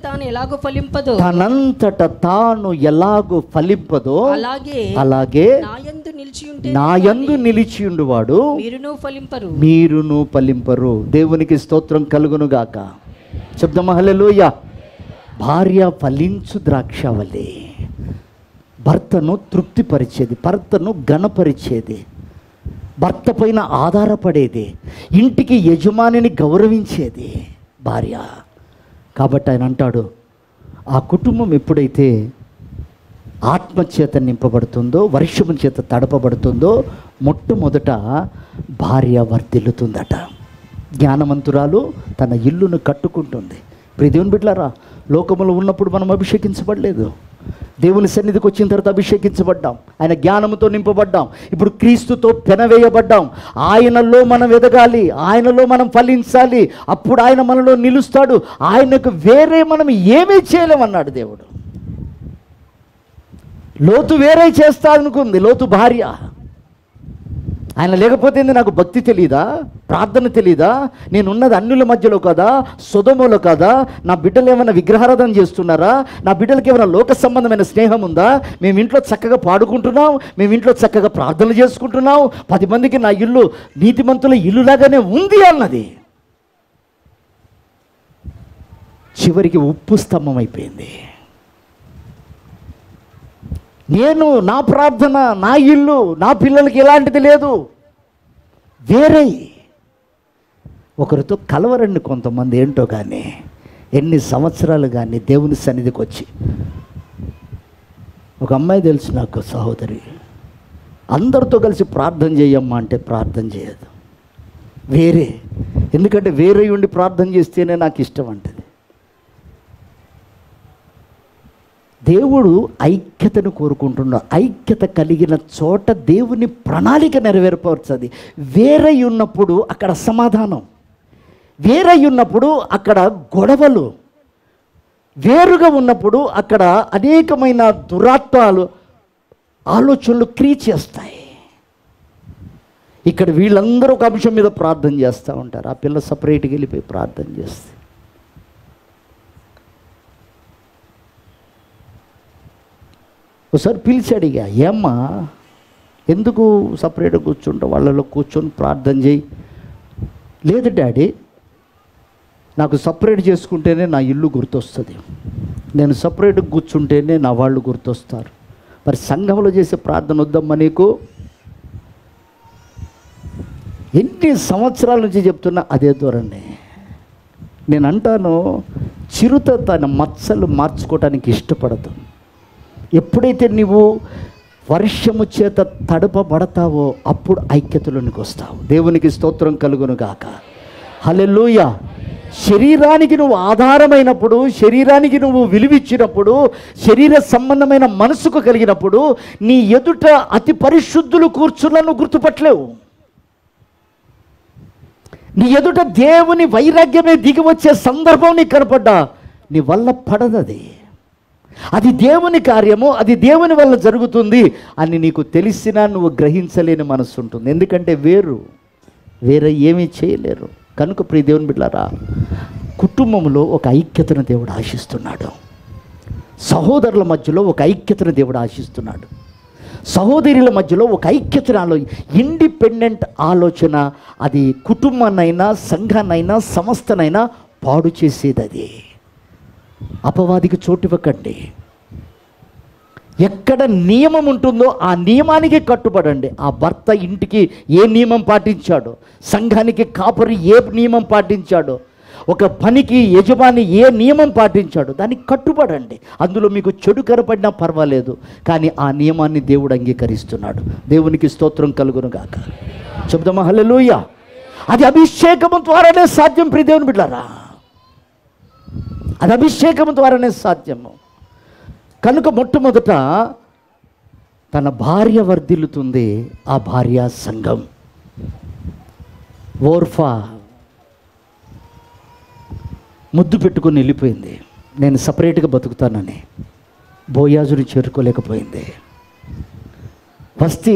తాను ఎలాగో ఫలింపదో అలాగే నా యందు నిలిచియుండువాడు మీరును ఫలింపరు. దేవునికి స్తోత్రం కలుగును గాక. చెప్దామా హల్లెలూయా. భార్య ఫలించు ద్రాక్షవల్లి, భర్తను తృప్తిపరిచేది, భర్తను ఘనపరిచేది, భర్త పైన ఆధారపడేది, ఇంటికి యజమానిని గౌరవించేది భార్య. కాబట్టి ఆయన అంటాడు, ఆ కుటుంబం ఎప్పుడైతే ఆత్మచేత నింపబడుతుందో, వర్షము చేత తడపబడుతుందో, మొట్టమొదట భార్య వర్ధిల్లుతుందట. జ్ఞానవంతురాలు తన ఇల్లును కట్టుకుంటుంది. దేవుని బిడ్డలారా, లోకములో ఉన్నప్పుడు మనం అభిషేకించబడలేదు. దేవుని సన్నిధికి వచ్చిన తర్వాత అభిషేకించబడ్డాం, ఆయన జ్ఞానంతో నింపబడ్డాం. ఇప్పుడు క్రీస్తుతో పెనవేయబడ్డాం. ఆయనలో మనం ఎదగాలి, ఆయనలో మనం ఫలించాలి. అప్పుడు ఆయన మనలో నిలుస్తాడు. ఆయనకు వేరే మనం ఏమీ చేయలేమన్నాడు దేవుడు. లోతు వేరే చేస్తా అనుకుంది, లోతు భార్య. ఆయన లేకపోతే నాకు భక్తి తెలీదా, ప్రార్థన తెలీదా? నేనున్నది అన్యుల మధ్యలో కదా, సొదొమలో కదా, నా బిడ్డలు ఏమైనా విగ్రహారాధన చేస్తున్నారా? నా బిడ్డలకి ఏమైనా లోక సంబంధమైన స్నేహం ఉందా? మేము ఇంట్లో చక్కగా పాడుకుంటున్నాం, మేము ఇంట్లో చక్కగా ప్రార్థనలు చేసుకుంటున్నాం, 10 మందికి నా ఇల్లు నీతిమంతుల ఇల్లులాగానే ఉంది అన్నది. చివరికి ఉప్పు స్తంభం అయిపోయింది. నేను నా ప్రార్థన, నా ఇల్లు, నా పిల్లలకి ఎలాంటిది లేదు, వేరే. ఒకరితో కలవరండి కొంతమంది, ఏంటో కానీ ఎన్ని సంవత్సరాలు కానీ దేవుని సన్నిధికి వచ్చి. ఒక అమ్మాయి తెలుసు నాకు, సహోదరి, అందరితో కలిసి ప్రార్థన చేయమ్మా అంటే ప్రార్థన చేయదు, వేరే. ఎందుకంటే వేరే ఉండి ప్రార్థన చేస్తేనే నాకు ఇష్టం అంటది. దేవుడు ఐక్యతను కోరుకుంటున్నాడు. ఐక్యత కలిగిన చోట దేవుని ప్రణాళిక నెరవేర్పరుస్తుంది. వేరే ఉన్నప్పుడు అక్కడ సమాధానం, వేరే ఉన్నప్పుడు అక్కడ గొడవలు, వేరుగా ఉన్నప్పుడు అక్కడ అనేకమైన దురాత్మాలు ఆలోచనలు క్రియేట్ చేస్తాయి. ఇక్కడ వీళ్ళందరూ ఒక అంశం మీద ప్రార్థన చేస్తూ ఉంటారు, ఆ పిల్ల సపరేట్గా వెళ్ళిపోయి ప్రార్థన చేస్తే. ఒకసారి పిలిచి అడిగా, ఏమ్మా ఎందుకు సపరేట్గా కూర్చుంటావు, వాళ్ళలో కూర్చొని ప్రార్థన చేయి. లేదు డాడీ, నాకు సపరేట్ చేసుకుంటేనే నా ఇల్లు గుర్తొస్తుంది, నేను సపరేట్గా కూర్చుంటేనే నా వాళ్ళు గుర్తొస్తారు. మరి సంఘంలో చేసే ప్రార్థన వద్దమ్మా నీకు? ఎన్ని సంవత్సరాల నుంచి చెప్తున్నా అదే ధోరణి. నేను అంటాను, చిరుత తన మచ్చలు మార్చుకోవడానికి ఇష్టపడదు. ఎప్పుడైతే నీవు వర్షము చేత తడపబడతావో అప్పుడు ఐక్యతలోనికి వస్తావు. దేవునికి స్తోత్రం కలుగును గాక. హల్లెలూయా. శరీరానికి నువ్వు ఆధారమైనప్పుడు, శరీరానికి నువ్వు విలువిచ్చినప్పుడు, శరీర సంబంధమైన మనసుకు కలిగినప్పుడు నీ ఎదుట అతి పరిశుద్ధులు కూర్చున్నా నువ్వు గుర్తుపట్టలేవు. నీ ఎదుట దేవుని వైరాగ్యమే దిగి వచ్చే సందర్భం నీకు కనపడ్డా నీ వల్ల పడదది. అది దేవుని కార్యము, అది దేవుని వల్ల జరుగుతుంది అని నీకు తెలిసినా నువ్వు గ్రహించలేని మనసు ఉంటుంది. ఎందుకంటే వేరే ఏమీ చేయలేరు. కనుక ప్రియ దేవుని బిడ్డలారా, కుటుంబంలో ఒక ఐక్యతను దేవుడు ఆశిస్తున్నాడు. సహోదరుల మధ్యలో ఒక ఐక్యతను దేవుడు ఆశిస్తున్నాడు. సహోదరుల మధ్యలో ఒక ఐక్యతను ఇండిపెండెంట్ ఆలోచన అది కుటుంబాన్నైనా, సంఘాన్నైనా, సంస్థనైనా పాడు చేసేది. అది అపవాదికి చోటివ్వకండి. ఎక్కడ నియమం ఉంటుందో ఆ నియమానికి కట్టుబడండి. ఆ భర్త ఇంటికి ఏ నియమం పాటించాడో, సంఘానికి కాపరి ఏ నియమం పాటించాడో, ఒక పనికి యజమాని ఏ నియమం పాటించాడో దానికి కట్టుబడండి. అందులో మీకు చెడు కనపడినా పర్వాలేదు, కానీ ఆ నియమాన్ని దేవుడు అంగీకరిస్తున్నాడు. దేవునికి స్తోత్రం కలుగును గాక. చెప్దామా హల్లెలూయా. అది అభిషేకము ద్వారానే సాధ్యం ప్రియ దేవుని బిడ్డలారా, అది అభిషేకము ద్వారానే సాధ్యము. కనుక మొట్టమొదట తన భార్య వర్ధిల్లుతుంది, ఆ భార్య సంఘం. ఓర్ఫా ముద్దు పెట్టుకుని వెళ్ళిపోయింది, నేను సపరేట్గా బతుకుతానని. బోయాజుని చేరుకోలేకపోయింది. వస్తీ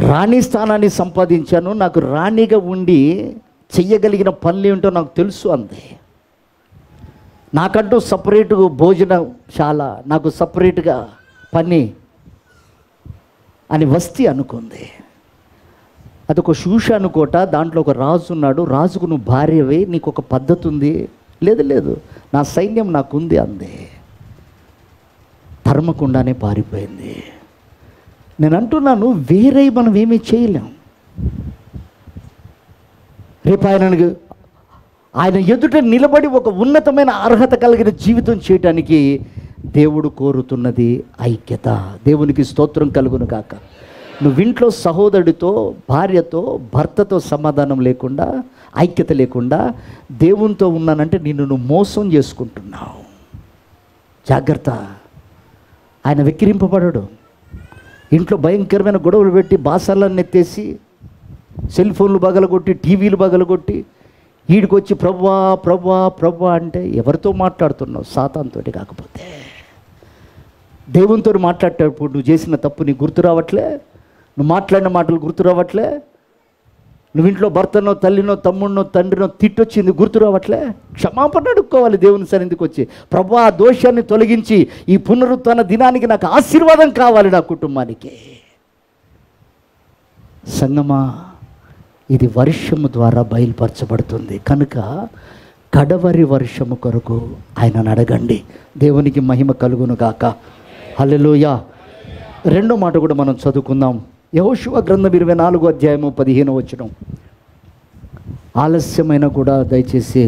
రాణి స్థానాన్ని సంపాదించాను, నాకు రాణిగా ఉండి చెయ్యగలిగిన పనులు ఏమిటో నాకు తెలుసు అంది. నాకంటూ సపరేటు భోజనశాల, నాకు సపరేట్గా పని అని వస్తీ అనుకుంది. అదొక షూషాను కోట, దాంట్లో ఒక రాజు ఉన్నాడు. రాజుకు నువ్వు భార్యవే, నీకు ఒక పద్ధతి ఉంది. లేదు నా సైన్యం నాకుంది అంది. తరమకుండానే పారిపోయింది. నేను అంటున్నాను, వేరే మనం ఏమీ చేయలేం. రేపు ఆయన ఎదుట నిలబడి ఒక ఉన్నతమైన అర్హత కలిగిన జీవితం చేయటానికి దేవుడు కోరుతున్నది ఐక్యత. దేవునికి స్తోత్రం కలుగును కాక. నువ్వింట్లో సహోదరుడితో, భార్యతో, భర్తతో సమాధానం లేకుండా, ఐక్యత లేకుండా దేవునితో ఉన్నానంటే నువ్వు మోసం చేసుకుంటున్నావు. జాగ్రత్త. ఆయన వెక్కిరింపబడడు. ఇంట్లో భయంకరమైన గొడవలు పెట్టి బాసాలను ఎత్తేసి, సెల్ ఫోన్లు బగలగొట్టి, టీవీలు బగలగొట్టి, ఈడికొచ్చి ప్రభువా ప్రభువా ప్రభువా అంటే ఎవరితో మాట్లాడుతున్నావు? సాతానుతో. కాకపోతే దేవునితో మాట్లాడేటప్పుడు నువ్వు చేసిన తప్పు నీకు గుర్తు రావట్లే, నువ్వు మాట్లాడిన మాటలు గుర్తు రావట్లే, నువ్వు ఇంట్లో భర్తనో, తల్లినో, తమ్ముడినో, తండ్రినో తిట్టొచ్చింది గుర్తు రావట్లే? క్షమాపణ అడుక్కోవాలి దేవుని సన్నిధికి వచ్చి. ప్రభువా, ఆ దోషాన్ని తొలగించి ఈ పునరుత్థాన దినానికి నాకు ఆశీర్వాదం కావాలి నా కుటుంబానికి. సంగమా, ఇది వర్షము ద్వారా బయలుపరచబడుతుంది కనుక కడవరి వర్షము కొరకు ఆయనను అడగండి. దేవునికి మహిమ కలుగును గాక. హల్లెలూయా. రెండో మాట కూడా మనం చదువుకుందాం. యెహోషువ గ్రంథం 24వ అధ్యాయము 15వ వచనం. ఆలస్యమైన కూడా దయచేసి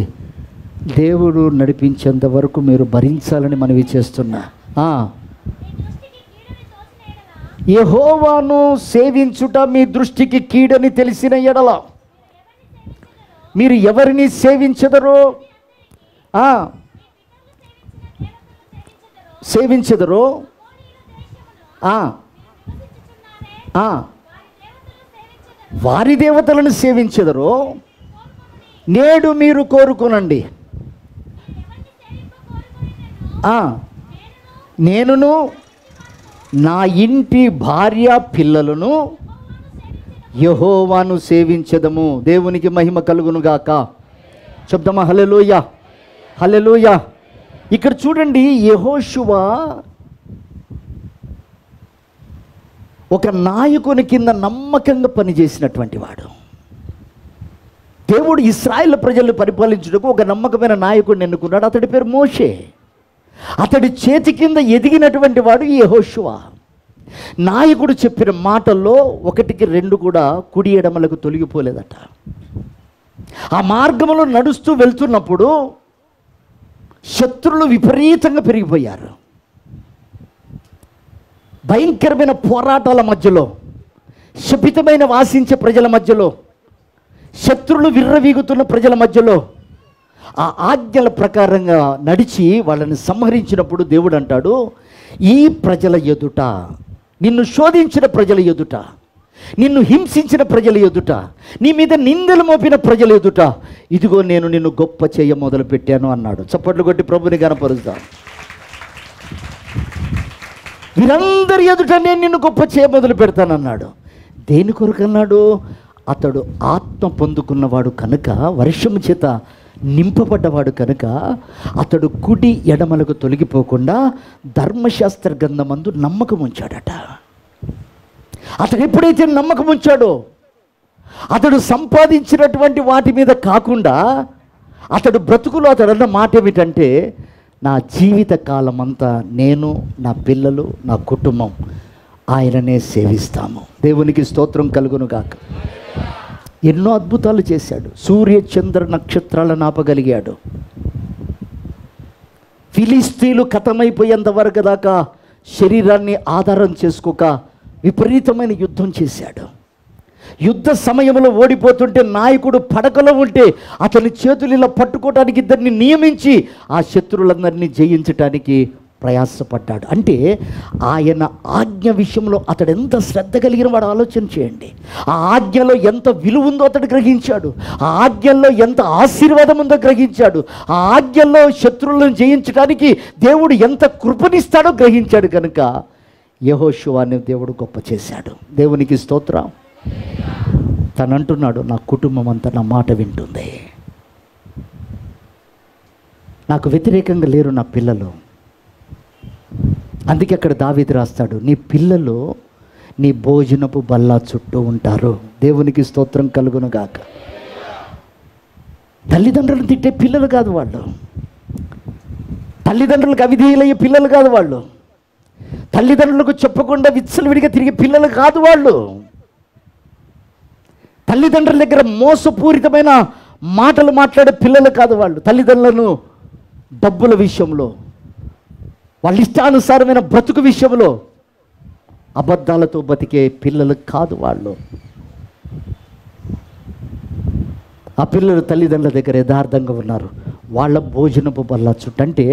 దేవుడు నడిపించేంత వరకు మీరు భరించాలని మనవి చేస్తున్నా. యెహోవాను సేవించుట మీ దృష్టికి కీడని తెలిసిన ఎడల మీరు ఎవరిని సేవించెదరో వారి దేవతలను సేవించెదరో నేడు మీరు కోరుకోనండి. నేనును నా ఇంటి భార్య పిల్లలను యెహోవాను సేవించెదము. దేవునికి మహిమ కలుగును గాక. చెప్దామా? హల్లెలూయా, హల్లెలూయా. ఇక్కడ చూడండి, యెహోషువ ఒక నాయకుని కింద నమ్మకంగా పనిచేసినటువంటి వాడు. దేవుడు ఇశ్రాయేల్ ప్రజలను పరిపాలించుటకు ఒక నమ్మకమైన నాయకుడిని ఎన్నుకున్నాడు. అతడి పేరు మోషే. అతడి చేతి కింద ఎదిగినటువంటి వాడు యెహోషువ. నాయకుడు చెప్పిన మాటల్లో 1కి 2 కూడా కుడి ఎడమలకు తొలగిపోలేదట. ఆ మార్గంలో నడుస్తూ వెళ్తున్నప్పుడు శత్రువులు విపరీతంగా పెరిగిపోయారు. భయంకరమైన పోరాటాల మధ్యలో, శపితమైన వాసించే ప్రజల మధ్యలో, శత్రువులు విర్రవీగుతున్న ప్రజల మధ్యలో ఆ ఆజ్ఞల ప్రకారంగా నడిచి వాళ్ళని సంహరించినప్పుడు దేవుడు అంటాడు, ఈ ప్రజల ఎదుట, నిన్ను శోధించిన ప్రజల ఎదుట, నిన్ను హింసించిన ప్రజల ఎదుట, నీ మీద నిందలు మోపిన ప్రజల ఎదుట, ఇదిగో నేను నిన్ను గొప్ప చేయ మొదలుపెట్టాను అన్నాడు. చప్పట్లు కొట్టి ప్రభుని గణపరుస్తాను. వీరందరి ఎదుట నేను నిన్ను గొప్ప చేయ మొదలు పెడతానన్నాడు. దేని కొరకు అన్నాడు? అతడు ఆత్మ పొందుకున్నవాడు కనుక, వర్షము చేత నింపబడ్డవాడు కనుక అతడు కుడి ఎడమలకు తొలగిపోకుండా ధర్మశాస్త్ర గ్రంథమందు నమ్మకం ఉంచాడట. అతడు ఎప్పుడైతే నమ్మకం ఉంచాడో, అతడు సంపాదించినటువంటి వాటి మీద కాకుండా అతడు బ్రతుకులో అతడు అన్న మాట ఏమిటంటే, నా జీవిత కాలం అంతా నేను, నా పిల్లలు, నా కుటుంబం ఆయననే సేవిస్తాము. దేవునికి స్తోత్రం కలుగును గాక. ఎన్నో అద్భుతాలు చేశాడు. సూర్య చంద్ర నక్షత్రాలను ఆపగలిగాడు. ఫిలిస్తీన్లు ఖతమైపోయేంత వరకు దాకా శరీరాన్ని ఆధారం చేసుకోక విపరీతమైన యుద్ధం చేశాడు. యుద్ధ సమయంలో ఓడిపోతుంటే నాయకుడు పడకలో ఉంటే అతని చేతులు ఇలా పట్టుకోవడానికి ఇద్దరిని నియమించి ఆ శత్రువులందరినీ జయించడానికి ప్రయాసపడ్డాడు. అంటే ఆయన ఆజ్ఞ విషయంలో అతడు ఎంత శ్రద్ధ కలిగిన వాడు ఆలోచన చేయండి. ఆ ఆజ్ఞలో ఎంత విలువ ఉందో అతడు గ్రహించాడు. ఆ ఆజ్ఞల్లో ఎంత ఆశీర్వాదం ఉందో గ్రహించాడు. ఆ ఆజ్ఞల్లో శత్రువులను జయించడానికి దేవుడు ఎంత కృపనిస్తాడో గ్రహించాడు. కనుక యెహోషువని దేవుడు గొప్ప చేశాడు. దేవునికి స్తోత్రం. తనంటున్నాడు, నా కుటుంబం అంతా నా మాట వింటుంది, నాకు వ్యతిరేకంగా లేరు నా పిల్లలు. అందుకే అక్కడ దావీదు రాస్తాడు, నీ పిల్లలు నీ భోజనపు బల్ల చుట్టూ ఉంటారు. దేవునికి స్తోత్రం కలుగును గాక. తల్లిదండ్రులను తిట్టే పిల్లలు కాదు వాళ్ళు. తల్లిదండ్రులకు అవిధేయులయ్యే పిల్లలు కాదు వాళ్ళు. తల్లిదండ్రులకు చెప్పకుండా విచ్చలవిడిగా తిరిగే పిల్లలు కాదు వాళ్ళు. తల్లిదండ్రుల దగ్గర మోసపూరితమైన మాటలు మాట్లాడే పిల్లలు కాదు వాళ్ళు. తల్లిదండ్రులను డబ్బుల విషయంలో, వాళ్ళ ఇష్టానుసారమైన బ్రతుకు విషయంలో అబద్ధాలతో బతికే పిల్లలు కాదు వాళ్ళు. ఆ పిల్లలు తల్లిదండ్రుల దగ్గర యథార్థంగా ఉన్నారు. వాళ్ళ భోజనపు బల్ల చుట్టూ, అంటే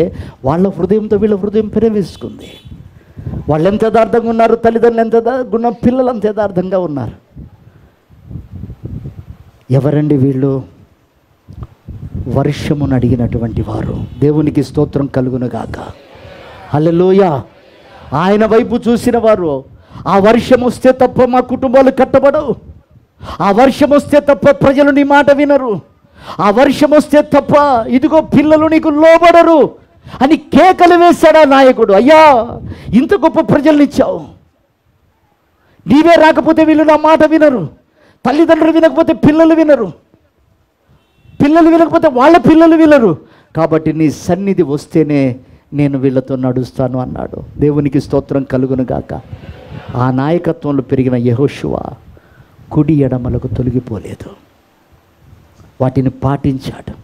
వాళ్ళ హృదయంతో వీళ్ళ హృదయం పెరవేసుకుంది. వాళ్ళు ఎంత యథార్థంగా ఉన్నారు, తల్లిదండ్రులు ఎంత యథార్థంగా, పిల్లలు అంత యథార్థంగా ఉన్నారు. ఎవరండి వీళ్ళు? వర్షమును అడిగినటువంటి వారు. దేవునికి స్తోత్రం కలుగును గాక. హల్లెలూయా. ఆయన వైపు చూసిన వారు, ఆ వర్షం వస్తే తప్ప మా కుటుంబాలు కట్టబడవు, ఆ వర్షం వస్తే తప్ప ప్రజలు నీ మాట వినరు, ఆ వర్షం వస్తే తప్ప ఇదిగో పిల్లలు నీకు లోబడరు అని కేకలు వేశాడు ఆ నాయకుడు. అయ్యా, ఇంత గొప్ప ప్రజల్ని ఇచ్చావు, నీవే రాకపోతే వీళ్ళు నా మాట వినరు, తల్లిదండ్రులు వినకపోతే పిల్లలు వినరు, పిల్లలు వినకపోతే వాళ్ళ పిల్లలు వినరు, కాబట్టి నీ సన్నిధి వస్తేనే నేను వీళ్ళతో నడుస్తాను అన్నాడు. దేవునికి స్తోత్రం కలుగును గాక. ఆ నాయకత్వంలో పెరిగిన యెహోషువ కుడి ఎడమలకు తొలగిపోలేదు, వాటిని పాటించాడు.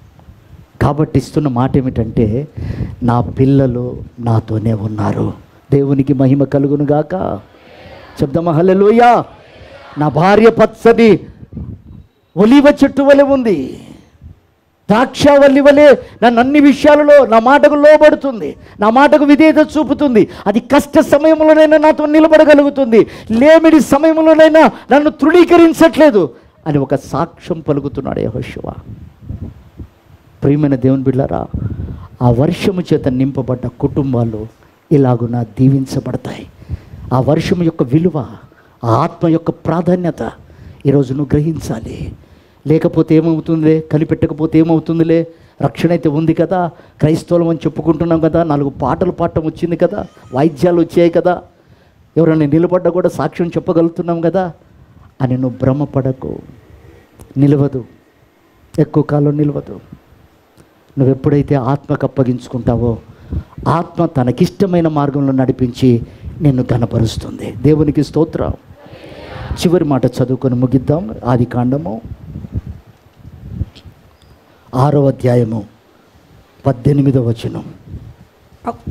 కాబట్టి ఇస్తున్న మాట ఏమిటంటే, నా పిల్లలు నాతోనే ఉన్నారు. దేవునికి మహిమ కలుగును గాక. చెప్దామా హల్లెలూయా. నా భార్య పచ్చని ఒలీవ చెట్టు వలె ఉంది, ద్రాక్షావల్లి వలె నన్ను అన్ని విషయాలలో నా మాటకు లోబడుతుంది, నా మాటకు విధేయత చూపుతుంది. అది కష్ట సమయంలోనైనా నాతో నిలబడగలుగుతుంది, లేమిడి సమయంలోనైనా నన్ను తృణీకరించట్లేదు అని ఒక సాక్ష్యం పలుకుతున్నాడు యెహోషువ. ప్రియమైన దేవుని బిడ్డలారా, ఆ వర్షము చేత నింపబడ్డ కుటుంబాలు ఇలాగున దీవించబడతాయి. ఆ వర్షం యొక్క విలువ, ఆ ఆత్మ యొక్క ప్రాధాన్యత ఈరోజు నువ్వు గ్రహించాలి. లేకపోతే ఏమవుతుందిలే, కనిపెట్టకపోతే ఏమవుతుందిలే, రక్షణ అయితే ఉంది కదా, క్రైస్తవులం అని చెప్పుకుంటున్నాం కదా, 4 పాటలు పాడటం వచ్చింది కదా, వాయిద్యాలు వచ్చాయి కదా, ఎవరైనా నిలబడ్డా కూడా సాక్ష్యం చెప్పగలుగుతున్నాం కదా అని నువ్వు భ్రమపడకు. నిలవదు, ఎక్కువ కాలం నిలవదు. నువ్వు ఎప్పుడైతే ఆత్మకు అప్పగించుకుంటావో ఆత్మ తనకిష్టమైన మార్గంలో నడిపించి నిన్ను ఘనపరుస్తుంది. దేవునికి స్తోత్రం. చివరి మాట చదువుకొని ముగిద్దాం. ఆదికాండము 6వ అధ్యాయము 18వ వచనం.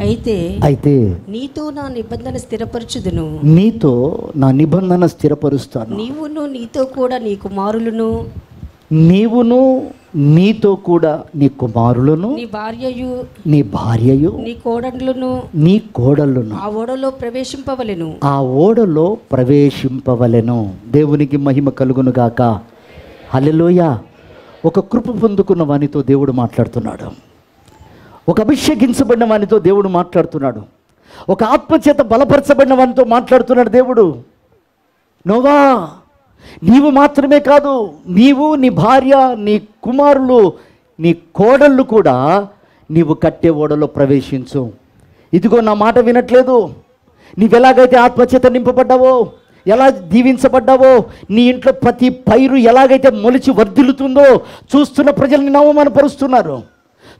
అయితే నీతో నా నిబంధన స్థిరపరచుదును, నీతో నా నిబంధన స్థిరపరుస్తాను, నీవును నీతో కూడా నీ కుమారులను, నీవును నీతో కూడా నీ కుమారులను, నీ భార్యయు నీ కోడళ్ళును ఆ ఓడలో ప్రవేశింపవలెను, ఆ ఓడలో ప్రవేశింపవలెను. దేవునికి మహిమ కలుగును గాక. హల్లెలూయా. ఒక కృప పొందుకున్న వానితో దేవుడు మాట్లాడుతున్నాడు, ఒక అభిషేకించబడిన వానితో దేవుడు మాట్లాడుతున్నాడు, ఒక ఆత్మచేత బలపరచబడిన వానితో మాట్లాడుతున్నాడు దేవుడు. నోవా, నీవు మాత్రమే కాదు, నీవు, నీ భార్య, నీ కుమారులు, నీ కోడళ్ళు కూడా నీవు కట్టే ఓడలో ప్రవేశించు. ఇదిగో నా మాట వినట్లేదు, నీవెలాగైతే ఆత్మచేత నింపబడ్డావో, ఎలా దీవించబడ్డావో, నీ ఇంట్లో ప్రతి పైరు ఎలాగైతే మొలిచి వర్ధిల్లుతుందో, చూస్తున్న ప్రజల్ని అవమానపరుస్తున్నారు,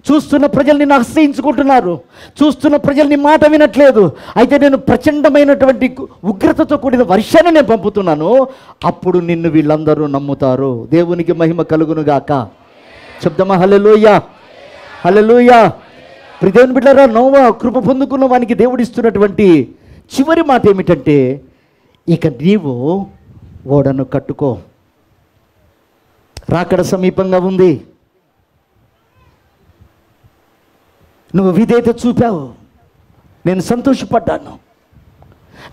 చూస్తున్న ప్రజల్ని ఆశ్రయించుకుంటున్నారు, చూస్తున్న ప్రజల్ని మాట వినట్లేదు. అయితే నేను ప్రచండమైనటువంటి ఉగ్రతతో కూడిన వర్షాన్ని నేను పంపుతున్నాను, అప్పుడు నిన్ను వీళ్ళందరూ నమ్ముతారు. దేవునికి మహిమ కలుగును గాక. చెప్దామా హల్లెలూయా, హల్లెలూయా. దేవుని బిడ్డలారా, నోవా కృప పొందుకున్న వానికి దేవుడు ఇస్తున్నటువంటి చివరి మాట ఏమిటంటే, ఇక నీవు ఓడను కట్టుకో, రాకడ సమీపంగా ఉంది, నువ్వు విధేయత చూపావు, నేను సంతోషపడ్డాను,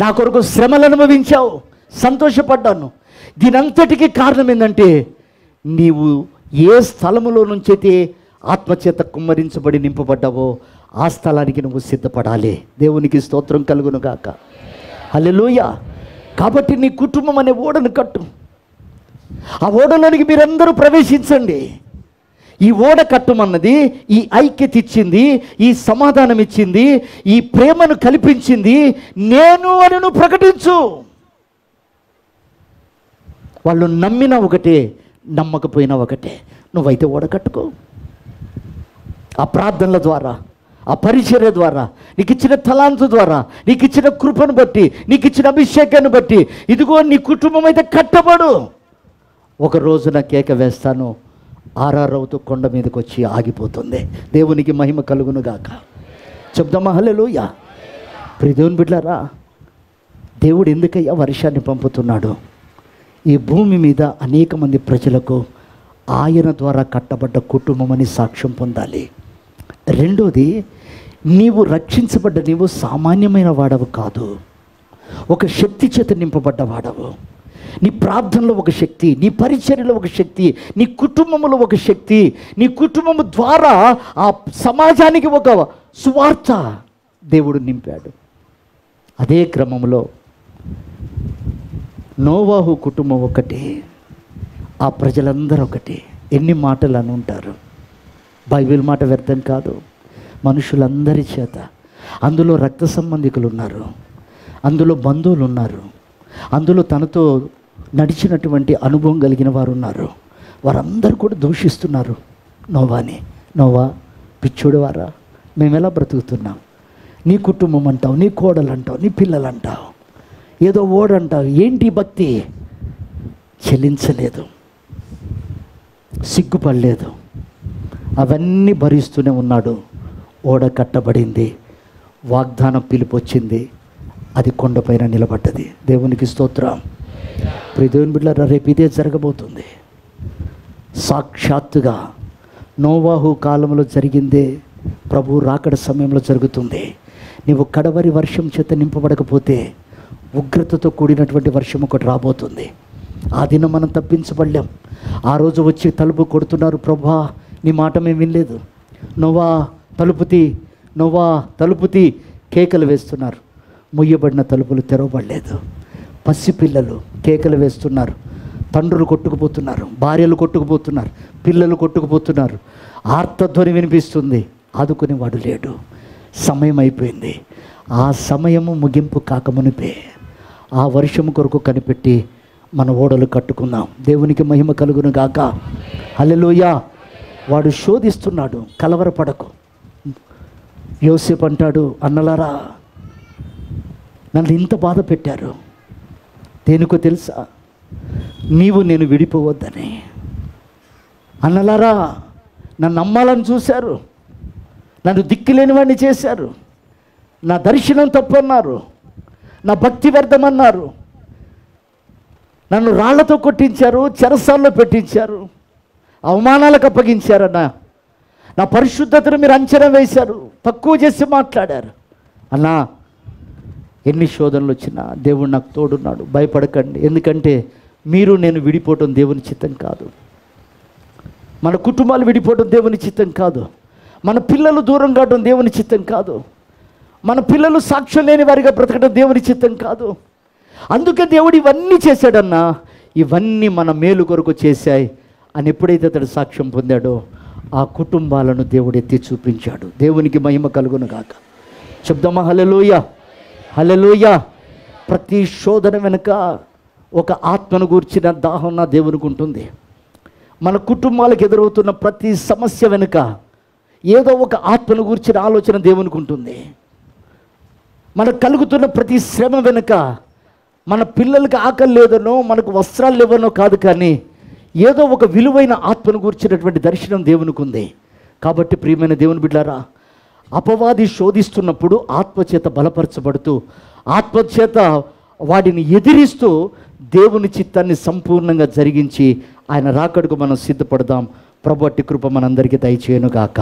నా కొరకు శ్రమలు అనుభవించావు, సంతోషపడ్డాను. దీనంతటికీ కారణం ఏంటంటే, నీవు ఏ స్థలములో నుంచైతే ఆత్మచేత కుమ్మరించబడి నింపబడ్డావో ఆ స్థలానికి నువ్వు సిద్ధపడాలి. దేవునికి స్తోత్రం కలుగును గాక. హల్లెలూయా. కాబట్టి నీ కుటుంబం అనే ఓడను కట్టు, ఆ ఓడలోనికి మీరందరూ ప్రవేశించండి. ఈ ఓడ కట్టుమన్నది ఈ ఐక్యత ఇచ్చింది, ఈ సమాధానం ఇచ్చింది, ఈ ప్రేమను కల్పించింది నేను అని నువ్వు ప్రకటించు. వాళ్ళు నమ్మినా ఒకటే, నమ్మకపోయినా ఒకటే. నువ్వైతే ఓడ కట్టుకో. ఆ ప్రార్థనల ద్వారా, ఆ పరిచర్య ద్వారా, నీకు ఇచ్చిన తలాంతు ద్వారా, నీకు ఇచ్చిన కృపను బట్టి, నీకు ఇచ్చిన అభిషేకాన్ని బట్టి, ఇదిగో నీ కుటుంబం అయితే కట్టబడు. ఒక రోజున కేక వేస్తాను, ఆరారవుతూ కొండ మీదకి వచ్చి ఆగిపోతుంది. దేవునికి మహిమ కలుగును గాక. చెప్దామా హల్లెలూయా. దేవుని బిడ్డలారా, దేవుడు ఎందుకయ్యా వర్షాన్ని పంపుతున్నాడు? ఈ భూమి మీద అనేక మంది ప్రజలకు ఆయన ద్వారా కట్టబడ్డ కుటుంబం అని సాక్ష్యం పొందాలి. రెండోది, నీవు రక్షించబడ్డ నీవు సామాన్యమైన వాడవు కాదు, ఒక శక్తి చేత నింపబడ్డ వాడవు. నీ ప్రార్థనలో ఒక శక్తి, నీ పరిచర్యలో ఒక శక్తి, నీ కుటుంబంలో ఒక శక్తి, నీ కుటుంబం ద్వారా ఆ సమాజానికి ఒక సువార్త దేవుడు నింపాడు. అదే క్రమంలో నోవాహు కుటుంబం ఒకటి, ఆ ప్రజలందరూ ఒకటి. ఎన్ని మాటలు అని ఉంటారు. బైబిల్ మాట వ్యర్థం కాదు. మనుషులందరి చేత, అందులో రక్త సంబంధికులు ఉన్నారు, అందులో బంధువులు ఉన్నారు, అందులో తనతో నడిచినటువంటి అనుభవం కలిగిన వారు ఉన్నారు. వారందరూ కూడా దూషిస్తున్నారు నోవాని. నోవా పిచ్చోడు వారా, మేము ఎలా బ్రతుకుతున్నాం? నీ కుటుంబం అంటావు, నీ కోడలు అంటావు, నీ పిల్లలు అంటావు, ఏదో ఓడంటావు. ఏంటి భక్తి? చెల్లించలేదు, సిగ్గుపడలేదు, అవన్నీ భరిస్తూనే ఉన్నాడు. ఓడ కట్టబడింది, వాగ్దానం పిలుపు వచ్చింది, అది కొండపైన నిలబడ్డది. దేవునికి స్తోత్రం. ప్రియ దేవుని బిడ్డలారా, రేపు ఇదే జరగబోతుంది. సాక్షాత్తుగా నోవాహు కాలంలో జరిగిందే ప్రభు రాకడ సమయంలో జరుగుతుంది. నీవు కడవరి వర్షం చేత నింపబడకపోతే ఉగ్రతతో కూడినటువంటి వర్షం ఒకటి రాబోతుంది. ఆ దినం మనం తప్పించబడలేం. ఆ రోజు వచ్చి తలుపు కొడుతున్నారు, ప్రభా నీ మాట మేము వినలేదు, నోవా తలుపుతి, నోవా తలుపుతి కేకలు వేస్తున్నారు. ముయ్యబడిన తలుపులు తెరవబడలేదు. పసిపిల్లలు కేకలు వేస్తున్నారు, తండ్రులు కొట్టుకుపోతున్నారు, భార్యలు కొట్టుకుపోతున్నారు, పిల్లలు కొట్టుకుపోతున్నారు. ఆర్తధ్వని వినిపిస్తుంది, ఆదుకునేవాడు లేడు. సమయం అయిపోయింది. ఆ సమయము ముగింపు కాకమునిపే ఆ వర్షము కొరకు కనిపెట్టి మన ఓడలు కట్టుకుందాం. దేవునికి మహిమ కలుగును గాక. హల్లెలూయా. వాడు శోధిస్తున్నాడు, కలవరపడకు. యోసేపు అంటాడు, అన్నలారా నన్ను ఇంత బాధ పెట్టారు, దేనికో తెలుసా? నీవు నేను విడిపోవద్దని. అన్నలారా నన్ను నమ్మాలని చూశారు, నన్ను దిక్కులేని వాడిని చేశారు, నా దర్శనం తప్పన్నారు, నా భక్తి వ్యర్థమన్నారు, నన్ను రాళ్లతో కొట్టించారు, చెరసాల్లో పెట్టించారు, అవమానాలకు అప్పగించారన్న, నా పరిశుద్ధతను మీరు అంచనా వేశారు, తక్కువ చేసి మాట్లాడారు. అన్నా ఎన్ని శోధనలు వచ్చినా దేవుడు నాకు తోడున్నాడు, భయపడకండి. ఎందుకంటే మీరు నేను విడిపోవటం దేవుని చిత్తం కాదు, మన కుటుంబాలు విడిపోవడం దేవుని చిత్తం కాదు, మన పిల్లలు దూరం కావడం దేవుని చిత్తం కాదు, మన పిల్లలు సాక్ష్యం లేని వారిగా బ్రతకడం దేవుని చిత్తం కాదు. అందుకే దేవుడు ఇవన్నీ చేశాడన్నా, ఇవన్నీ మన మేలు కొరకు చేశాయి అని ఎప్పుడైతే అతడు సాక్ష్యం పొందాడో ఆ కుటుంబాలను దేవుడు ఎత్తి చూపించాడు. దేవునికి మహిమ కలుగును గాక. చెప్దామా హల్లెలూయా, హల్లెలూయా. ప్రతి శోధన వెనుక ఒక ఆత్మను గూర్చిన దాహం నా దేవునికి ఉంటుంది. మన కుటుంబాలకు ఎదురవుతున్న ప్రతి సమస్య వెనుక ఏదో ఒక ఆత్మను గూర్చిన ఆలోచన దేవునికి ఉంటుంది. మనకు కలుగుతున్న ప్రతి శ్రమ వెనుక మన పిల్లలకి ఆకలి లేదనో, మనకు వస్త్రాలు లేవనో కాదు, కానీ ఏదో ఒక విలువైన ఆత్మను గూర్చినటువంటి దర్శనం దేవునికి ఉంది. కాబట్టి ప్రియమైన దేవుని బిడ్డలారా, అపవాది శోధిస్తున్నప్పుడు ఆత్మచేత బలపరచబడుతూ, ఆత్మచేత వాడిని ఎదిరిస్తూ దేవుని చిత్తాన్ని సంపూర్ణంగా జరిగించి ఆయన రాకడకు మనం సిద్ధపడదాం. ప్రభు అట్టి కృప మనందరికీ దయచేయును గాక.